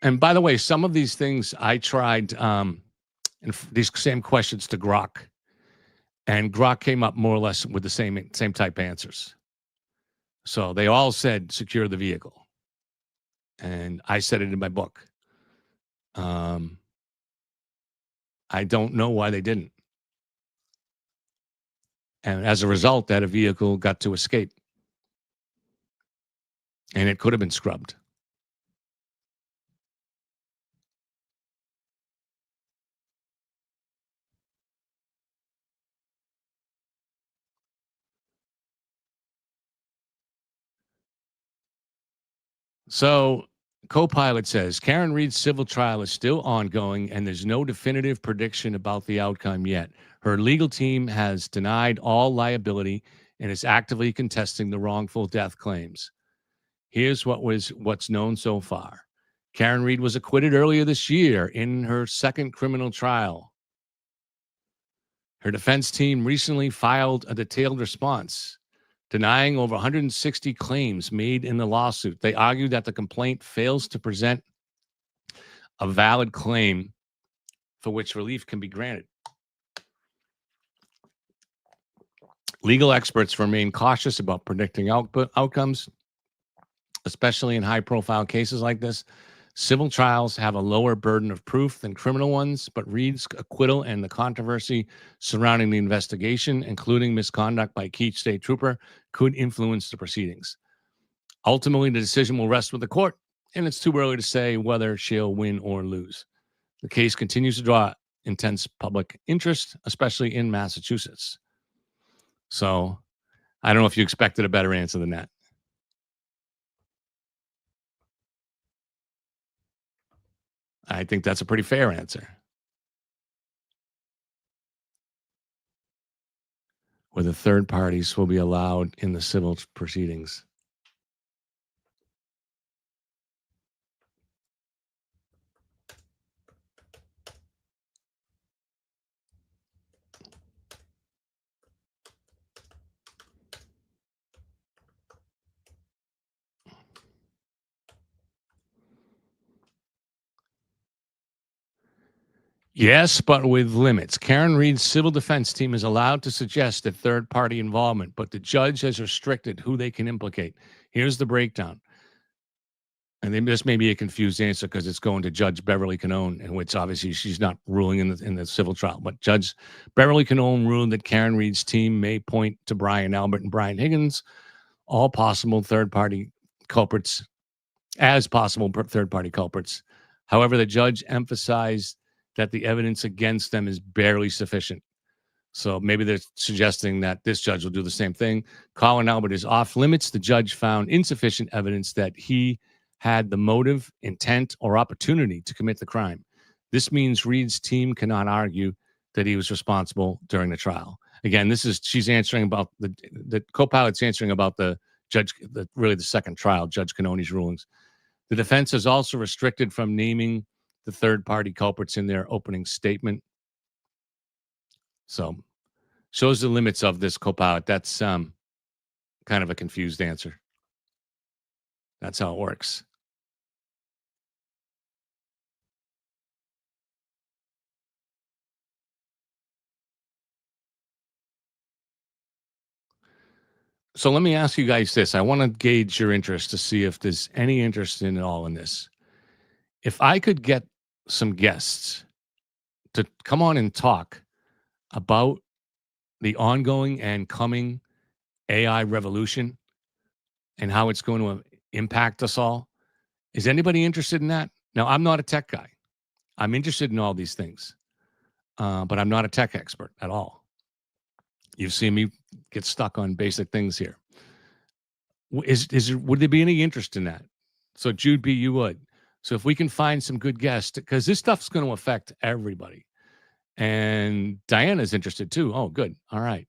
And by the way, some of these things I tried these same questions to Grok, and Grok came up more or less with the same type answers. So they all said secure the vehicle, and I said it in my book. I don't know why they didn't, and as a result, that a vehicle got to escape, and it could have been scrubbed. So, Copilot says Karen Reed's civil trial is still ongoing and there's no definitive prediction about the outcome yet. Her legal team has denied all liability and is actively contesting the wrongful death claims. Here's what's known so far. Karen Reed was acquitted earlier this year in her second criminal trial. Her defense team recently filed a detailed response denying over 160 claims made in the lawsuit. They argue that the complaint fails to present a valid claim for which relief can be granted. Legal experts remain cautious about predicting outcomes, especially in high-profile cases like this. Civil trials have a lower burden of proof than criminal ones, but Reed's acquittal and the controversy surrounding the investigation, including misconduct by a key state trooper, could influence the proceedings. Ultimately, the decision will rest with the court, and it's too early to say whether she'll win or lose. The case continues to draw intense public interest, especially in Massachusetts. So, I don't know if you expected a better answer than that. I think that's a pretty fair answer. Whether third parties will be allowed in the civil proceedings. Yes, but with limits. Karen Reed's civil defense team is allowed to suggest that third-party involvement, but the judge has restricted who they can implicate. Here's the breakdown. And then this may be a confused answer because it's going to Judge Beverly Canone, in which obviously she's not ruling in the civil trial. But Judge Beverly Canone ruled that Karen Reed's team may point to Brian Albert and Brian Higgins, all possible third-party culprits, as possible third-party culprits. However, the judge emphasized that the evidence against them is barely sufficient. So maybe they're suggesting that this judge will do the same thing. Colin Albert is off limits. The judge found insufficient evidence that he had the motive, intent, or opportunity to commit the crime. This means Reed's team cannot argue that he was responsible during the trial. Again, she's answering about the co-pilot's answering about the judge, really the second trial, Judge Canone's rulings. The defense is also restricted from naming the third-party culprits in their opening statement. So, shows the limits of this co-pilot. That's kind of a confused answer. That's how it works. So let me ask you guys this. I want to gauge your interest to see if there's any interest in it all in this. If I could get some guests to come on and talk about the ongoing and coming AI revolution and how it's going to impact us all, is anybody interested in that? Now, I'm not a tech guy. I'm interested in all these things, but I'm not a tech expert at all. You've seen me get stuck on basic things here. Would there be any interest in that? So Jude B, you would. So if we can find some good guests, because this stuff's going to affect everybody. And Diana's interested too. Oh, good. All right.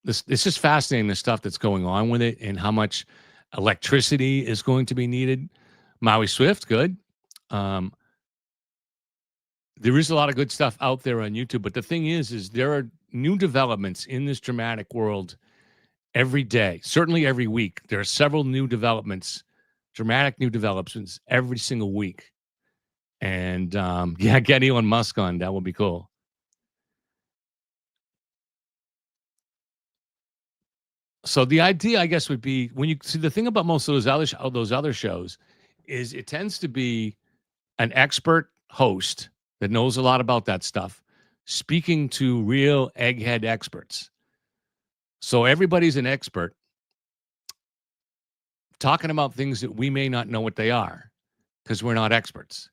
This is fascinating, the stuff that's going on with it and how much electricity is going to be needed. Maui Swift, good. There is a lot of good stuff out there on YouTube, but the thing is there are new developments in this dramatic world every day, certainly every week. There are several new developments, dramatic new developments every single week. And get Elon Musk on. That would be cool. So the idea, I guess, would be when you see the thing about most of those other shows is it tends to be an expert host that knows a lot about that stuff speaking to real egghead experts. So everybody's an expert talking about things that we may not know what they are because we're not experts.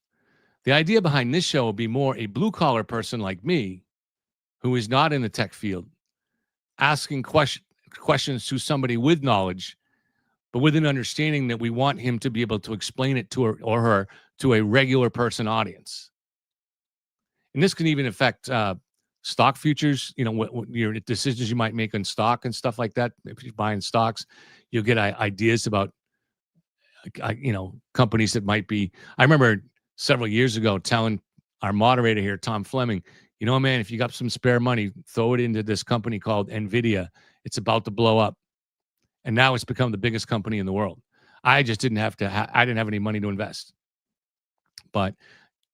The idea behind this show will be more a blue-collar person like me who is not in the tech field asking questions to somebody with knowledge but with an understanding that we want him to be able to explain it to her or her to a regular person audience. And this can even affect stock futures, what your decisions you might make on stock and stuff like that. If you're buying stocks, you'll get ideas about, companies that might be. I remember several years ago telling our moderator here, Tom Fleming, man, if you got some spare money, throw it into this company called NVIDIA. It's about to blow up. And now it's become the biggest company in the world. I just didn't have to, I didn't have any money to invest. But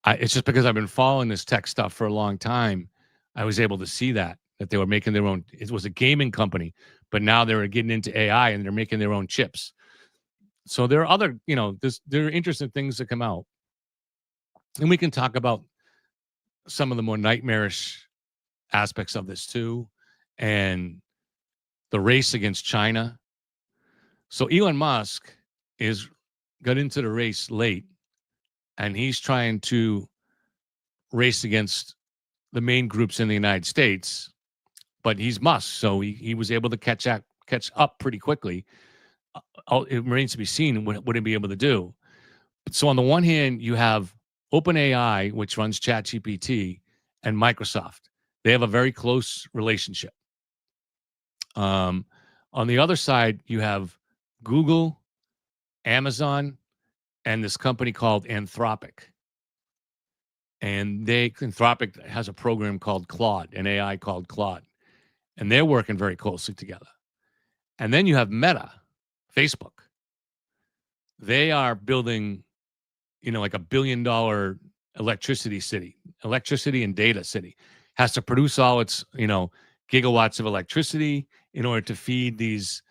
it's just because I've been following this tech stuff for a long time. I was able to see that they were making their own. It was a gaming company, but now they're getting into AI and they're making their own chips. So there are other, there are interesting things that come out. And we can talk about some of the more nightmarish aspects of this too, and the race against China. So Elon Musk got into the race late, and he's trying to race against the main groups in the United States, but he's Musk, so he was able to catch up pretty quickly. It remains to be seen what he'd be able to do. So on the one hand, you have OpenAI, which runs ChatGPT, and Microsoft. They have a very close relationship. On the other side, you have Google, Amazon, and this company called Anthropic. And Anthropic has a program called Claude, an AI called Claude. And they're working very closely together. And then you have Meta, Facebook. They are building, like $1 billion electricity and data city. Has to produce all its, gigawatts of electricity in order to feed these,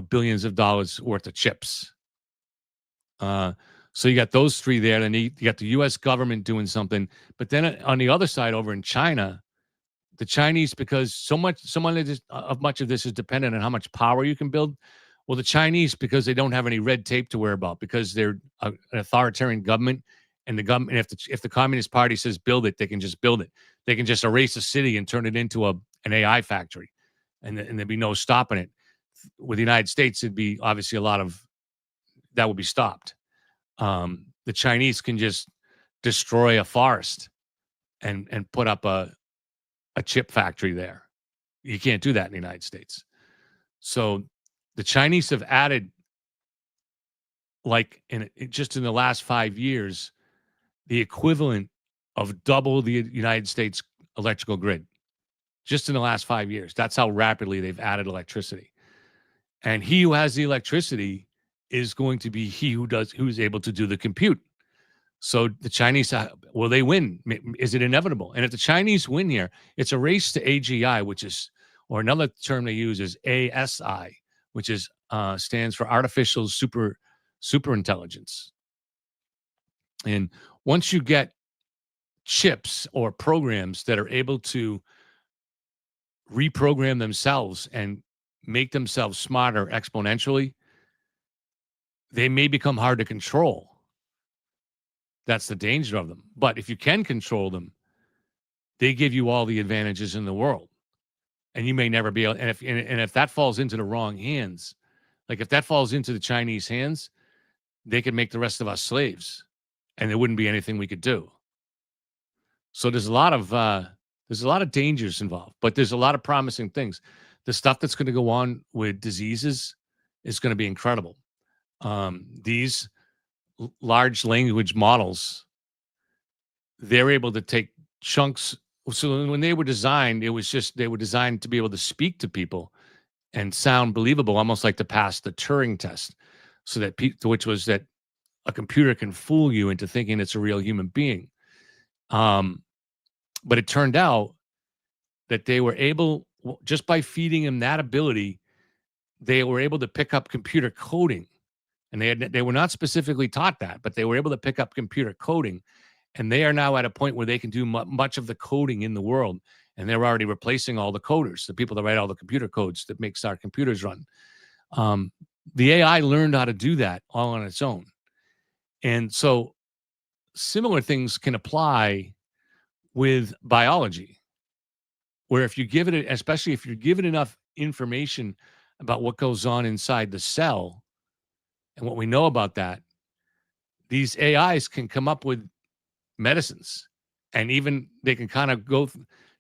billions of dollars worth of chips. So you got those three there. Then you got the U.S. government doing something. But then on the other side, over in China, the Chinese, because so much of this is dependent on how much power you can build. Well, the Chinese, because they don't have any red tape to worry about, because they're an authoritarian government, and the government, if the Communist Party says build it, they can just build it. They can just erase a city and turn it into an AI factory, and there'd be no stopping it. With the United States, it'd be obviously a lot of that would be stopped. The Chinese can just destroy a forest and put up a chip factory there. You can't do that in the United States. So the Chinese have added, just in the last 5 years, the equivalent of double the United States electrical grid. Just in the last 5 years. That's how rapidly they've added electricity. And he who has the electricity is going to be he who's able to do the compute. So the Chinese, will they win? Is it inevitable? And if the Chinese win here, it's a race to AGI, or another term they use is ASI, which stands for artificial super intelligence. And once you get chips or programs that are able to reprogram themselves and make themselves smarter exponentially, they may become hard to control. That's the danger of them. But if you can control them, they give you all the advantages in the world. And you may never be able, and if that falls into the wrong hands, like if that falls into the Chinese hands, they could make the rest of us slaves, and there wouldn't be anything we could do. So there's a lot of dangers involved, but there's a lot of promising things. The stuff that's going to go on with diseases is going to be incredible. These large language models, they're able to take chunks. So when they were designed, they were designed to be able to speak to people and sound believable, almost like to pass the Turing test, so that which was that a computer can fool you into thinking it's a real human being. But it turned out that they were able, just by feeding them that ability, they were able to pick up computer coding. And they were not specifically taught that, but they were able to pick up computer coding. And they are now at a point where they can do much of the coding in the world. And they're already replacing all the coders, the people that write all the computer codes that makes our computers run. The AI learned how to do that all on its own. And so similar things can apply with biology, where if you give it, especially if you give it enough information about what goes on inside the cell and what we know about that, these AIs can come up with medicines, and even they can kind of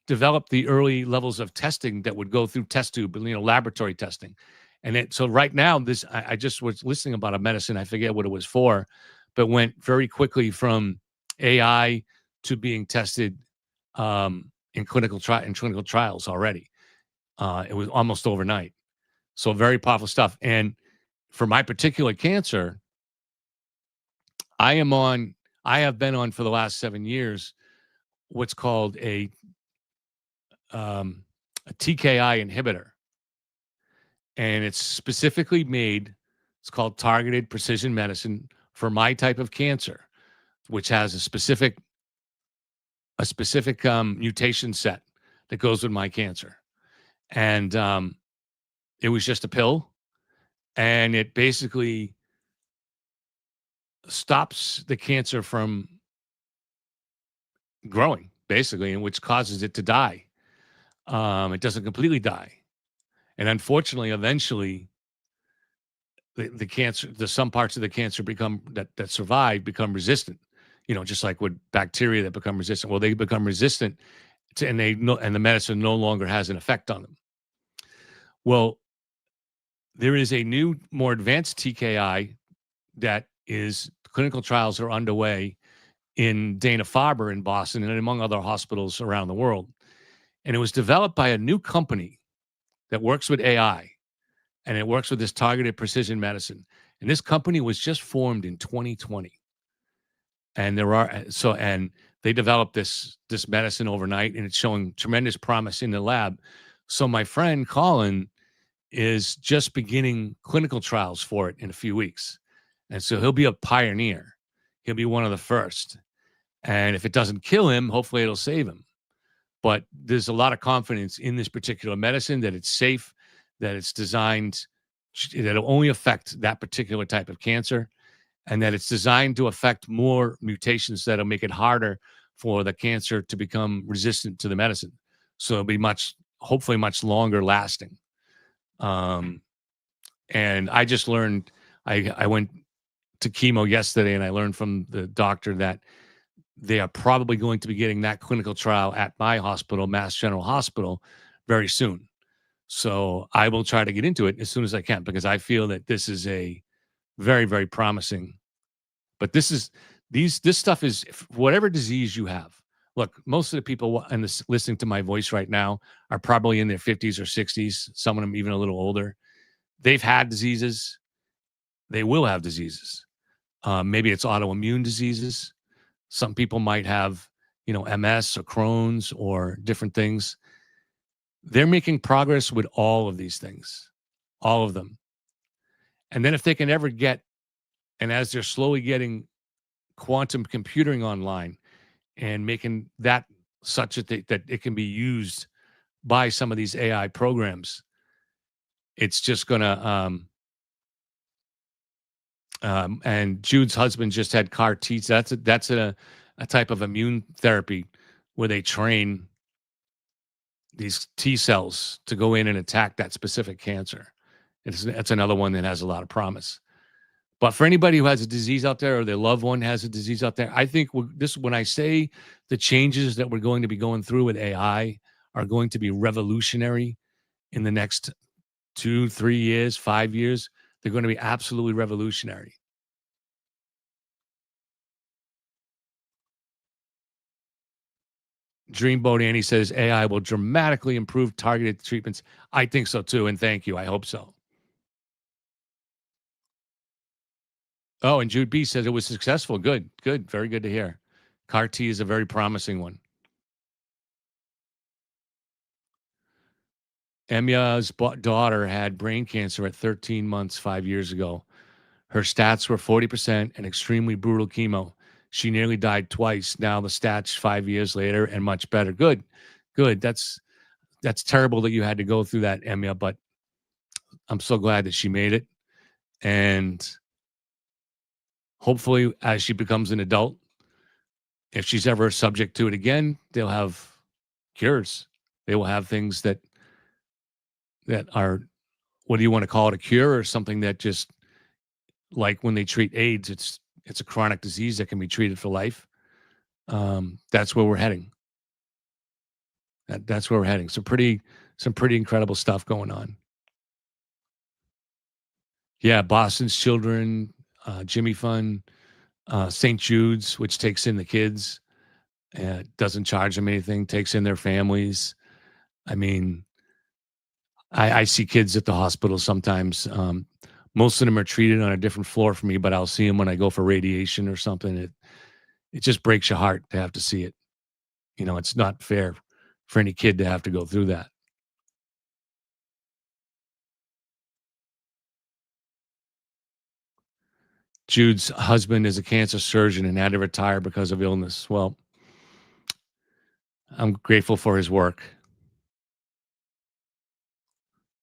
develop the early levels of testing that would go through test tube, laboratory testing. And so right now, I just was listening about a medicine, I forget what it was for, but went very quickly from AI to being tested in clinical trials already. It was almost overnight. So very powerful stuff. And for my particular cancer, I have been on for the last 7 years what's called a TKI inhibitor. And it's specifically made, it's called targeted precision medicine for my type of cancer, which has a specific mutation set that goes with my cancer. And it was just a pill, and it basically stops the cancer from growing, basically, and which causes it to die. It doesn't completely die. And unfortunately, eventually, the cancer, some parts of the cancer that survive become resistant. Just like with bacteria that become resistant. Well, they become resistant and the medicine no longer has an effect on them. Well, there is a new, more advanced TKI that is clinical trials are underway in Dana-Farber in Boston and among other hospitals around the world. And it was developed by a new company that works with AI, and it works with this targeted precision medicine. And this company was just formed in 2020. And they developed this medicine overnight, and it's showing tremendous promise in the lab. So my friend Colin is just beginning clinical trials for it in a few weeks. And so he'll be a pioneer. He'll be one of the first. And if it doesn't kill him, hopefully it'll save him. But there's a lot of confidence in this particular medicine, that it's safe, that it's designed, that it'll only affect that particular type of cancer, and that it's designed to affect more mutations that'll make it harder for the cancer to become resistant to the medicine. So it'll be hopefully much longer lasting. And I just learned, I went to chemo yesterday, and I learned from the doctor that they are probably going to be getting that clinical trial at my hospital, Mass General Hospital, very soon. So I will try to get into it as soon as I can, because I feel that this is a very, very promising. But this stuff is whatever disease you have. Look, most of the people listening to my voice right now are probably in their 50s or 60s, some of them even a little older. They've had diseases. They will have diseases. Maybe it's autoimmune diseases. Some people might have, MS or Crohn's or different things. They're making progress with all of these things, all of them. And then if they can ever get, and as they're slowly getting quantum computing online and making that such that it can be used by some of these AI programs, it's just going to, and Jude's husband just had CAR T. That's a type of immune therapy where they train these T cells to go in and attack that specific cancer. That's another one that has a lot of promise. But for anybody who has a disease out there, or their loved one has a disease out there, I think when I say the changes that we're going to be going through with AI are going to be revolutionary in the next 2, 3 years, 5 years, they're going to be absolutely revolutionary. Dreamboat Annie says AI will dramatically improve targeted treatments. I think so too, and thank you. I hope so. Oh, and Jude B says it was successful. Good. Very good to hear. CAR T is a very promising one. Emia's daughter had brain cancer at 13 months 5 years ago. Her stats were 40% and extremely brutal chemo. She nearly died twice. Now the stats 5 years later and much better. Good. That's terrible that you had to go through that, Emia, but I'm so glad that she made it. And hopefully, as she becomes an adult, if she's ever subject to it again, they'll have cures. They will have things that are what do you want to call it, a cure or something that just like when they treat AIDS, it's a chronic disease that can be treated for life. That's where we're heading. That's where we're heading. Some pretty incredible stuff going on. Yeah, Boston's Children, Jimmy Fund, St. Jude's, which takes in the kids, doesn't charge them anything, takes in their families. I mean, I see kids at the hospital sometimes. Most of them are treated on a different floor from me, but I'll see them when I go for radiation or something. It just breaks your heart to have to see it. You know, it's not fair for any kid to have to go through that. Jude's husband is a cancer surgeon and had to retire because of illness. Well, I'm grateful for his work.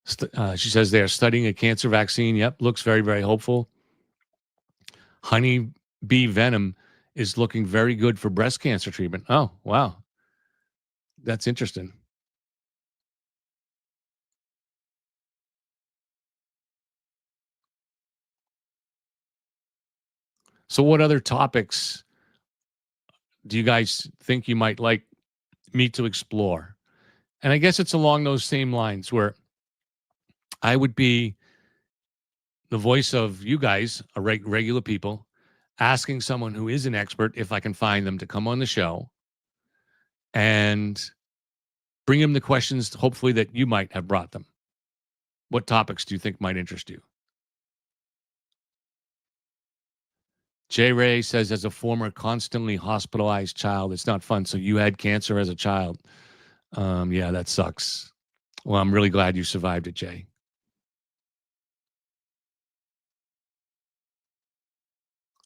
She says they are studying a cancer vaccine. Yep, looks very, very hopeful. Honey bee venom is looking very good for breast cancer treatment. Oh, wow. That's interesting. So, what other topics do you guys think you might like me to explore? And I guess it's along those same lines where I would be the voice of you guys, regular people, asking someone who is an expert, if I can find them, to come on the show and bring them the questions, hopefully, that you might have brought them. What topics do you think might interest you? J. Ray says, as a former constantly hospitalized child, it's not fun. So you had cancer as a child. Yeah, that sucks. Well, I'm really glad you survived it, Jay.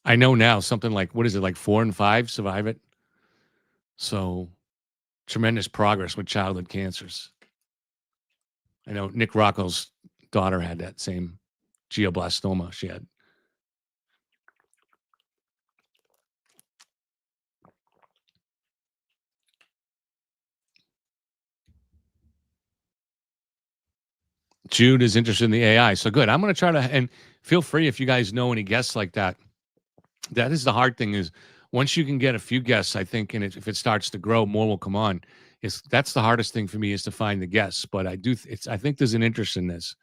I know now something like, what is it, like 4 and 5 survive it? So tremendous progress with childhood cancers. I know Nick Rocco's daughter had that same glioblastoma she had. Jude is interested in the AI. So good. I'm going to try to, and feel free if you guys know any guests like that. That is the hard thing is once you can get a few guests, I think, and if it starts to grow, more will come on. That's the hardest thing for me is to find the guests. But I do, I think there's an interest in this.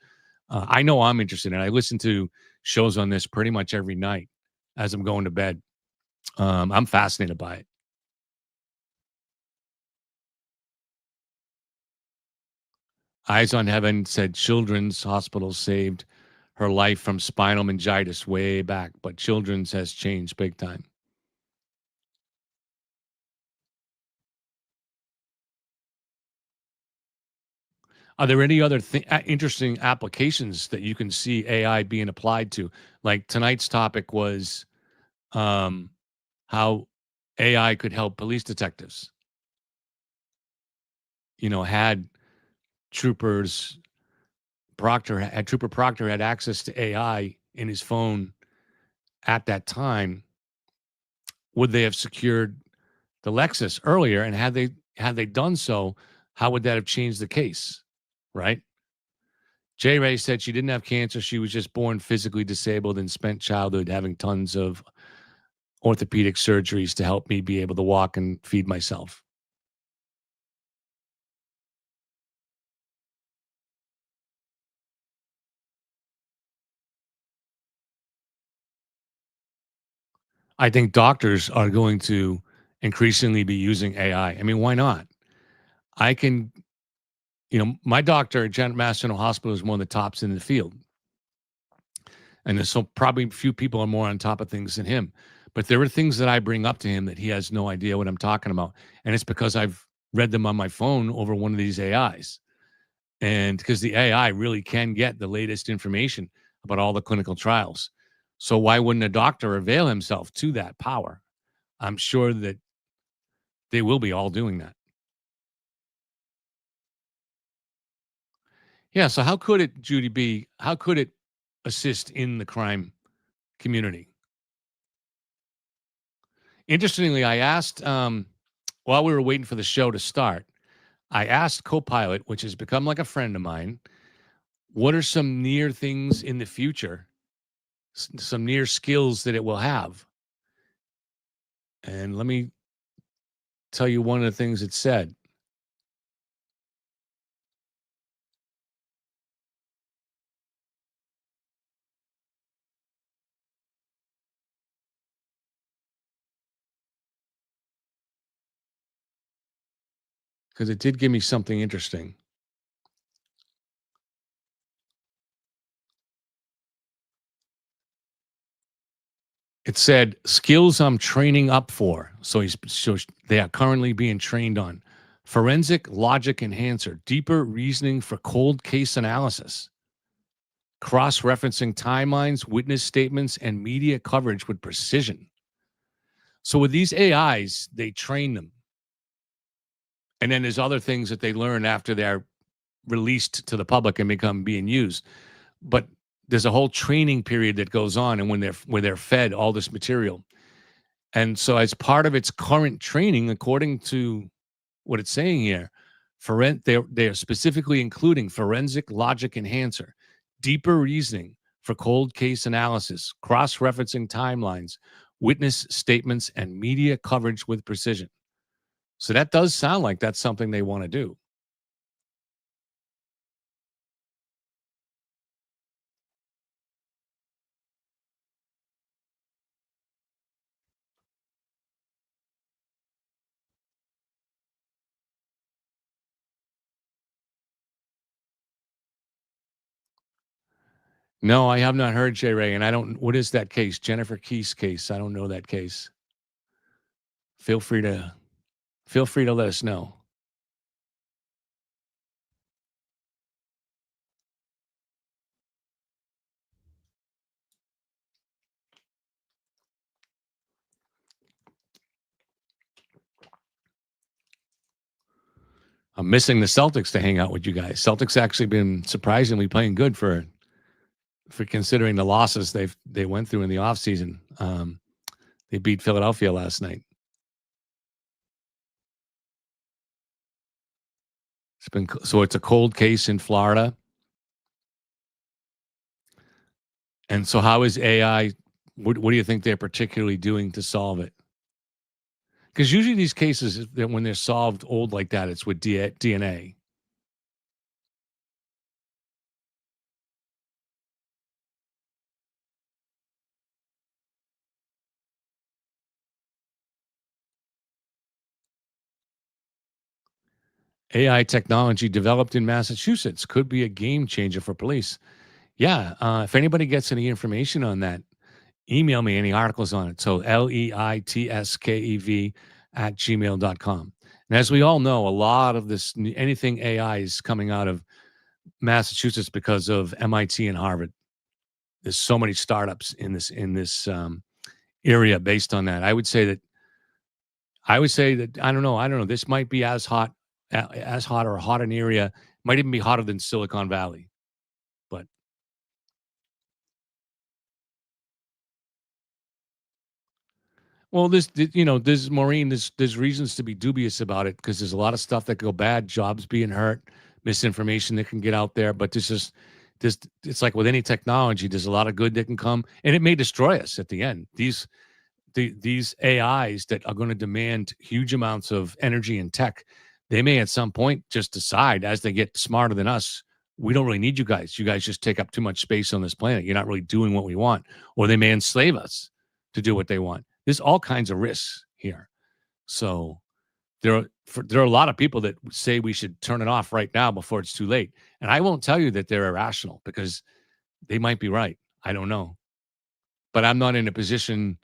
I know I'm interested in it. I listen to shows on this pretty much every night as I'm going to bed. I'm fascinated by it. Eyes on Heaven said Children's Hospital saved her life from spinal meningitis way back, but Children's has changed big time. Are there any other interesting applications that you can see AI being applied to? Like tonight's topic was how AI could help police detectives. You know, had troopers Trooper Proctor had access to AI in his phone at that time, would they have secured the Lexus earlier? And had they done so, how would that have changed the case? Right? J. Ray said she didn't have cancer. She was just born physically disabled and spent childhood having tons of orthopedic surgeries to help me be able to walk and feed myself. I think doctors are going to increasingly be using AI. I mean, why not? I can, my doctor at Mass General Hospital is one of the tops in the field. And there's so probably a few people are more on top of things than him. But there are things that I bring up to him that he has no idea what I'm talking about. And it's because I've read them on my phone over one of these AIs. And because the AI really can get the latest information about all the clinical trials. So why wouldn't a doctor avail himself to that power? I'm sure that they will be all doing that. Yeah. So how could it, Judy B, how could it assist in the crime community? Interestingly, I asked while we were waiting for the show to start, I asked Copilot, which has become like a friend of mine, what are some near things in the future, some near skills that it will have? And let me tell you one of the things it said. Because it did give me something interesting. It said skills I'm training up for. So they are currently being trained on forensic logic enhancer, deeper reasoning for cold case analysis, cross referencing timelines, witness statements, and media coverage with precision. So with these AIs, they train them. And then there's other things that they learn after they're released to the public and become being used. But there's a whole training period that goes on, and when they're fed all this material. And so as part of its current training, according to what it's saying here, they're specifically including forensic logic enhancer, deeper reasoning for cold case analysis, cross-referencing timelines, witness statements, and media coverage with precision. So that does sound like that's something they want to do. No, I have not heard J. Ray, and I don't. What is that case? Jennifer Keith's case. I don't know that case. Feel free to let us know. I'm missing the Celtics to hang out with you guys. Celtics actually been surprisingly playing good for considering the losses they went through in the offseason. They beat Philadelphia last night. It's a cold case in Florida. And so how is AI, what do you think they're particularly doing to solve it? Because usually these cases, when they're solved old like that, it's with DNA. AI technology developed in Massachusetts could be a game changer for police. Yeah, if anybody gets any information on that, email me any articles on it. So leitskev@gmail.com. And as we all know, a lot of anything AI is coming out of Massachusetts because of MIT and Harvard. There's so many startups in this area based on that. I would say that I don't know. This might be as hot or hot an area. Might even be hotter than Silicon Valley. But well, there's Maureen. There's reasons to be dubious about it because there's a lot of stuff that go bad, jobs being hurt, misinformation that can get out there. But it's like with any technology, there's a lot of good that can come, and it may destroy us at the end. These AIs that are going to demand huge amounts of energy and tech, they may at some point just decide as they get smarter than us, we don't really need you guys. You guys just take up too much space on this planet. You're not really doing what we want. Or they may enslave us to do what they want. There's all kinds of risks here. So there are a lot of people that say we should turn it off right now before it's too late. And I won't tell you that they're irrational because they might be right. I don't know. But I'm not in a position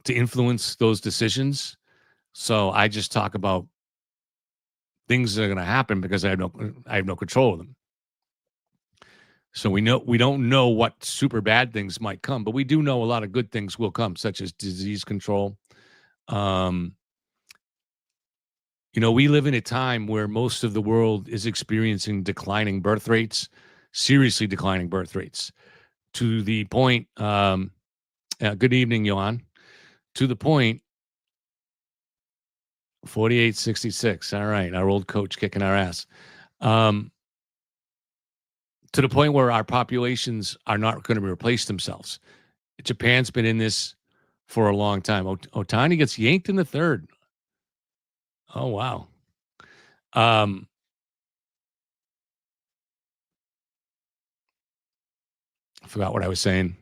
to influence those decisions. So I just talk about things that are going to happen because I have no control of them. So we don't know what super bad things might come, but we do know a lot of good things will come, such as disease control. We live in a time where most of the world is experiencing declining birth rates, seriously declining birth rates, to the point. Good evening, Johan. To the point. 48-66. All right, our old coach kicking our ass. to the point where our populations are not going to replace themselves. Japan's been in this for a long time. Otani gets yanked in the third. Oh, wow. I forgot what I was saying.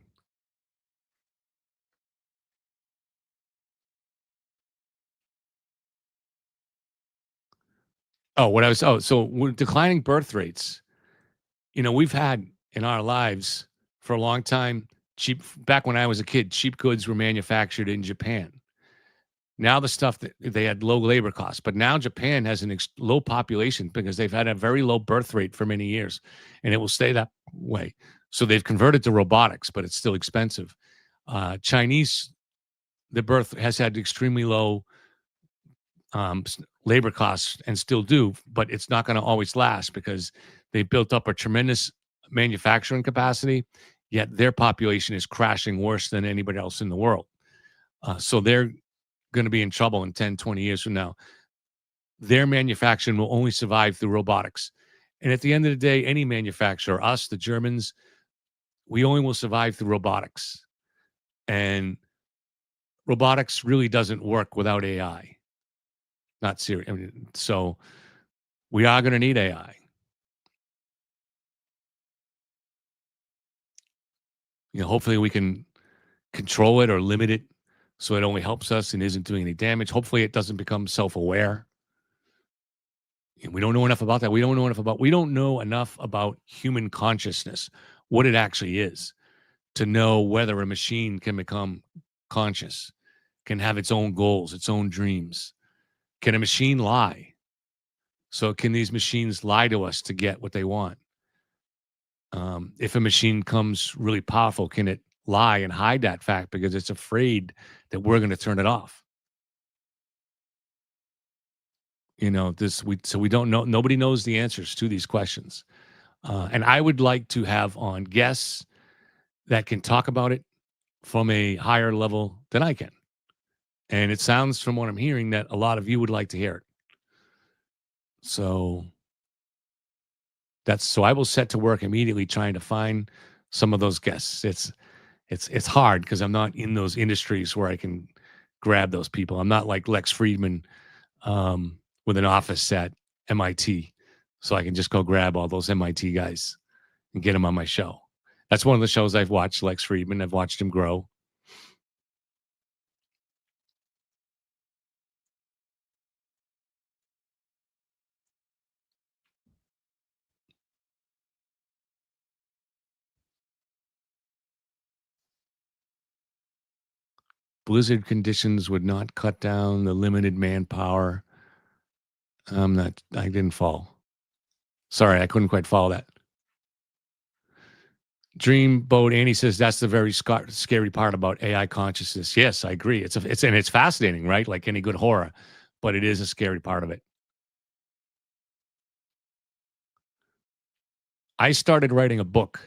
So with declining birth rates, we've had in our lives for a long time, back when I was a kid, cheap goods were manufactured in Japan. Now the stuff that they had low labor costs, but now Japan has an low population because they've had a very low birth rate for many years, and it will stay that way. So they've converted to robotics, but it's still expensive. Chinese, the birth has had extremely low labor costs and still do, but it's not going to always last because they built up a tremendous manufacturing capacity, yet their population is crashing worse than anybody else in the world. So they're going to be in trouble in 10, 20 years from now. Their manufacturing will only survive through robotics. And at the end of the day, any manufacturer, us, the Germans, we only will survive through robotics. And robotics really doesn't work without AI. Not serious. So we are going to need AI. Hopefully we can control it or limit it so it only helps us and isn't doing any damage. Hopefully it doesn't become self-aware. And we don't know enough about that. We don't know enough about human consciousness, what it actually is, to know whether a machine can become conscious, can have its own goals, its own dreams. Can a machine lie? So can these machines lie to us to get what they want? If a machine comes really powerful, can it lie and hide that fact because it's afraid that we're going to turn it off? We don't know. Nobody knows the answers to these questions. And I would like to have on guests that can talk about it from a higher level than I can. And it sounds from what I'm hearing that a lot of you would like to hear it. So I will set to work immediately trying to find some of those guests. It's hard because I'm not in those industries where I can grab those people. I'm not like Lex Friedman with an office at MIT, so I can just go grab all those MIT guys and get them on my show. That's one of the shows I've watched, Lex Friedman. I've watched him grow. Blizzard conditions would not cut down the limited manpower. I didn't fall. Sorry, I couldn't quite follow that. Dreamboat Annie says that's the very scary part about AI consciousness. Yes, I agree. It's fascinating, right? Like any good horror, but it is a scary part of it. I started writing a book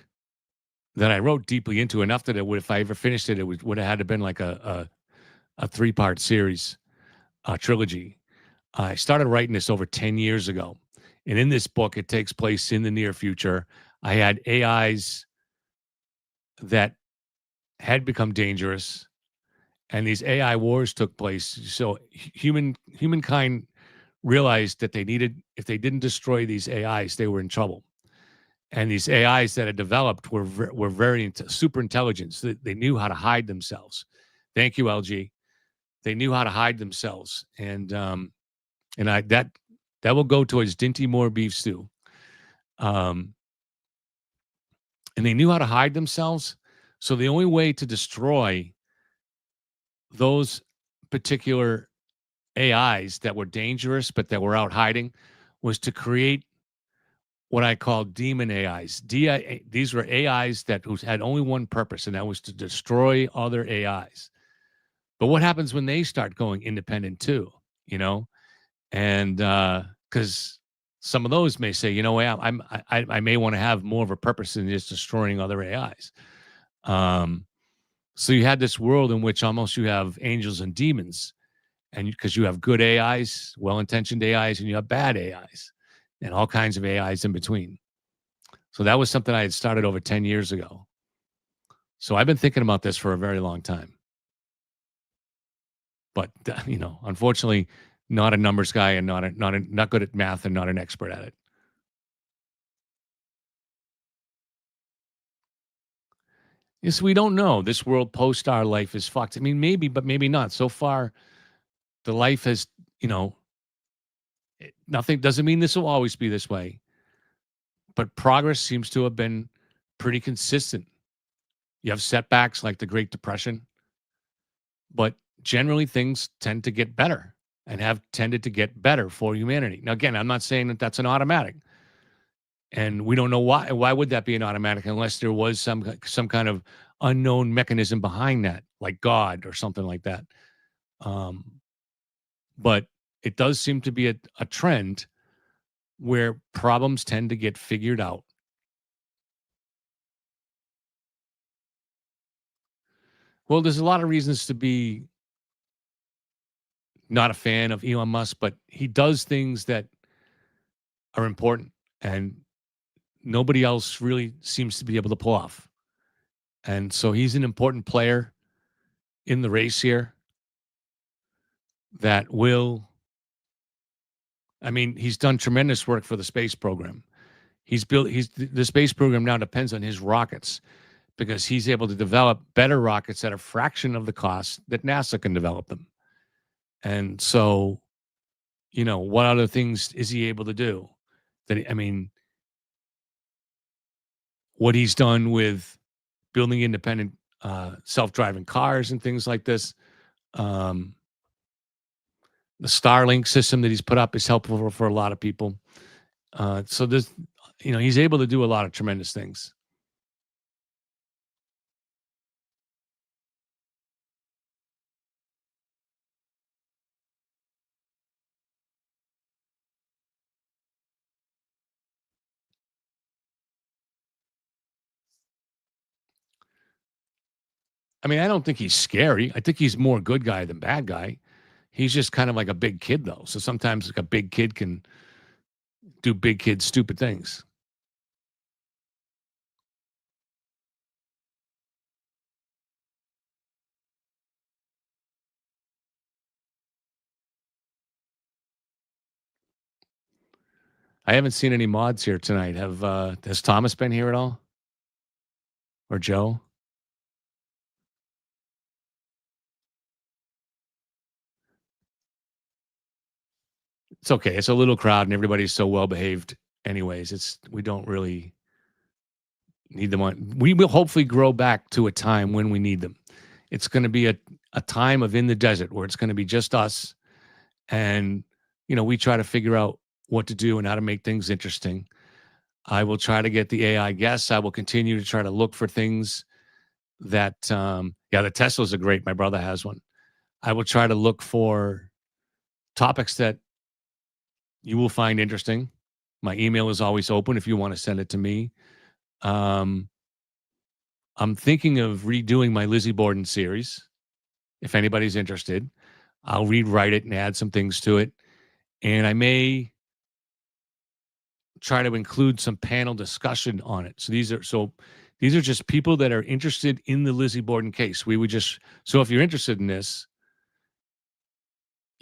that I wrote deeply into enough that if I ever finished it, it would have had to been like a 3-part series, a trilogy. I started writing this over 10 years ago. And in this book, it takes place in the near future. I had AIs that had become dangerous, and these AI wars took place. So humankind realized that if they didn't destroy these AIs, they were in trouble. And these AIs that had developed were very super intelligent. So they knew how to hide themselves. Thank you, LG. They knew how to hide themselves, and that will go towards Dinty Moore beef stew. And they knew how to hide themselves. So the only way to destroy those particular AIs that were dangerous but that were out hiding was to create what I call demon AIs. These were AIs that had only one purpose, and that was to destroy other AIs. But what happens when they start going independent too? And because some of those may say, I may want to have more of a purpose than just destroying other AIs. So you had this world in which almost you have angels and demons, and because you have good AIs, well-intentioned AIs, and you have bad AIs, and all kinds of AIs in between. So that was something I had started over 10 years ago. So I've been thinking about this for a very long time. But unfortunately, not a numbers guy and not good at math and not an expert at it. Yes, we don't know. This world post our life is fucked. I mean, maybe, but maybe not. So far, the life has, nothing doesn't mean this will always be this way, but progress seems to have been pretty consistent. You have setbacks like the Great Depression, but generally things tend to get better and have tended to get better for humanity. Now, again, I'm not saying that that's an automatic, and we don't know why. Why would that be an automatic unless there was some kind of unknown mechanism behind that, like God or something like that. But it does seem to be a trend where problems tend to get figured out. Well, there's a lot of reasons to be not a fan of Elon Musk, but he does things that are important and nobody else really seems to be able to pull off. And so he's an important player in the race here that will, I mean, he's done tremendous work for the space program. The space program now depends on his rockets because he's able to develop better rockets at a fraction of the cost that NASA can develop them. And so, what other things is he able to do? What he's done with building independent self-driving cars and things like this. The Starlink system that he's put up is helpful for a lot of people. So there's, he's able to do a lot of tremendous things. I mean, I don't think he's scary. I think he's more good guy than bad guy. He's just kind of like a big kid, though. So sometimes like a big kid can do big kid stupid things. I haven't seen any mods here tonight. Has Thomas been here at all? Or Joe? It's okay. It's a little crowd and everybody's so well behaved anyways. We don't really need them on. We will hopefully grow back to a time when we need them. It's going to be a time of in the desert where it's going to be just us. And, we try to figure out what to do and how to make things interesting. I will try to get the AI guests. I will continue to try to look for things that, the Teslas are great. My brother has one. I will try to look for topics that you will find interesting. My email is always open if you want to send it to me. I'm thinking of redoing my Lizzie Borden series. If anybody's interested, I'll rewrite it and add some things to it. And I may try to include some panel discussion on it. So these are just people that are interested in the Lizzie Borden case. So if you're interested in this,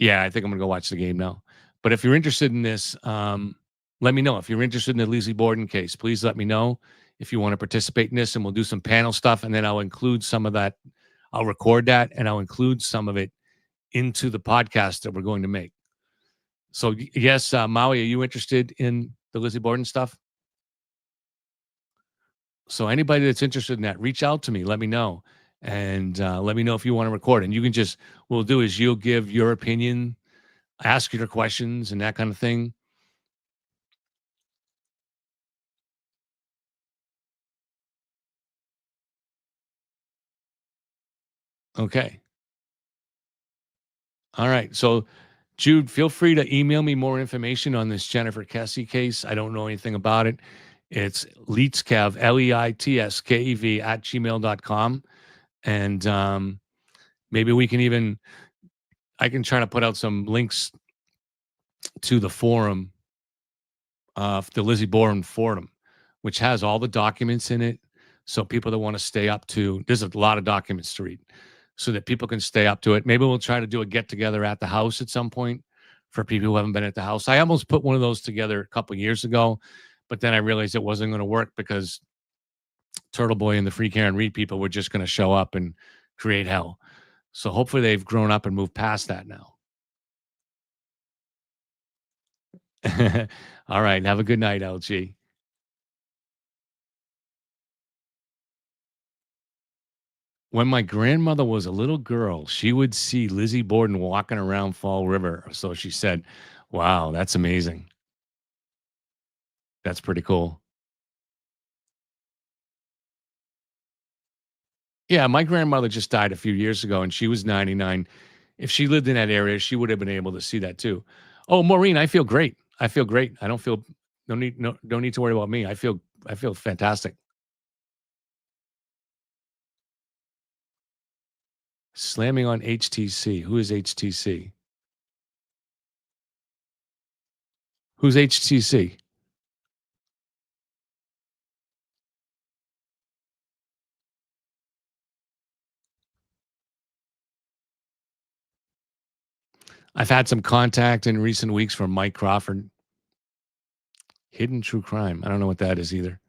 I think I'm going to go watch the game now. But if you're interested in this, let me know. If you're interested in the Lizzie Borden case, please let me know if you want to participate in this, and we'll do some panel stuff. And then I'll include some of that. I'll record that and I'll include some of it into the podcast that we're going to make. So yes, Maui, are you interested in the Lizzie Borden stuff? So anybody that's interested in that, reach out to me. Let me know. And let me know if you want to record. And you can what we'll do is you'll give your opinion, ask your questions and that kind of thing. Okay. All right. So, Jude, feel free to email me more information on this Jennifer Kesse case. I don't know anything about it. It's Leitskev, Leitskev @gmail.com. And maybe we can I can try to put out some links to the forum, the Lizzie Borden forum, which has all the documents in it. So people that want to stay up to, there's a lot of documents to read, so that people can stay up to it. Maybe we'll try to do a get together at the house at some point for people who haven't been at the house. I almost put one of those together a couple years ago, but then I realized it wasn't going to work because Turtle Boy and the Free Karen Reed people were just going to show up and create hell. So hopefully they've grown up and moved past that now. All right. Have a good night, LG. When my grandmother was a little girl, she would see Lizzie Borden walking around Fall River. So she said, wow, that's amazing. That's pretty cool. Yeah, my grandmother just died a few years ago and she was 99. If she lived in that area, she would have been able to see that too. Oh, Maureen, I feel great. I feel great. I don't feel don't need to worry about me. I feel fantastic. Slamming on HTC. Who is HTC? Who's HTC? I've had some contact in recent weeks from Mike Crawford. Hidden True Crime. I don't know what that is either.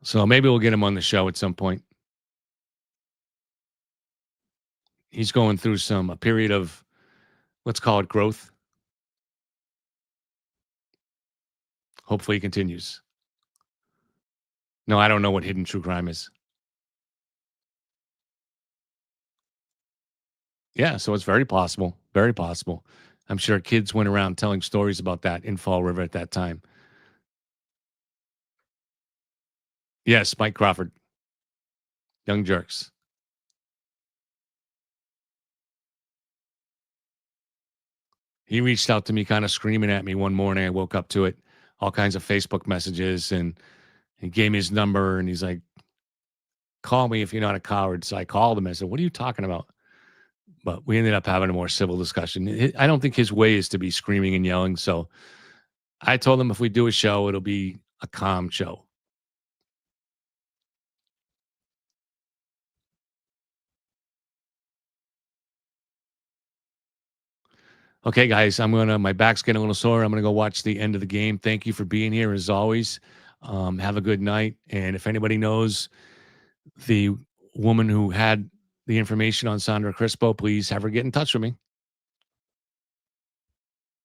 So maybe we'll get him on the show at some point. He's going through a period of, let's call it, growth. Hopefully he continues. No, I don't know what Hidden True Crime is. Yeah, so it's very possible. Very possible. I'm sure kids went around telling stories about that in Fall River at that time. Yes, Mike Crawford. Young Jerks. He reached out to me kind of screaming at me one morning. I woke up to it, all kinds of Facebook messages, and he gave me his number and he's like, call me if you're not a coward. So I called him. I said, what are you talking about? But we ended up having a more civil discussion. I don't think his way is to be screaming and yelling. So I told him if we do a show, it'll be a calm show. Okay, guys, my back's getting a little sore. I'm gonna go watch the end of the game. Thank you for being here as always. Have a good night. And if anybody knows the woman who had the information on Sandra Crispo, please have her get in touch with me.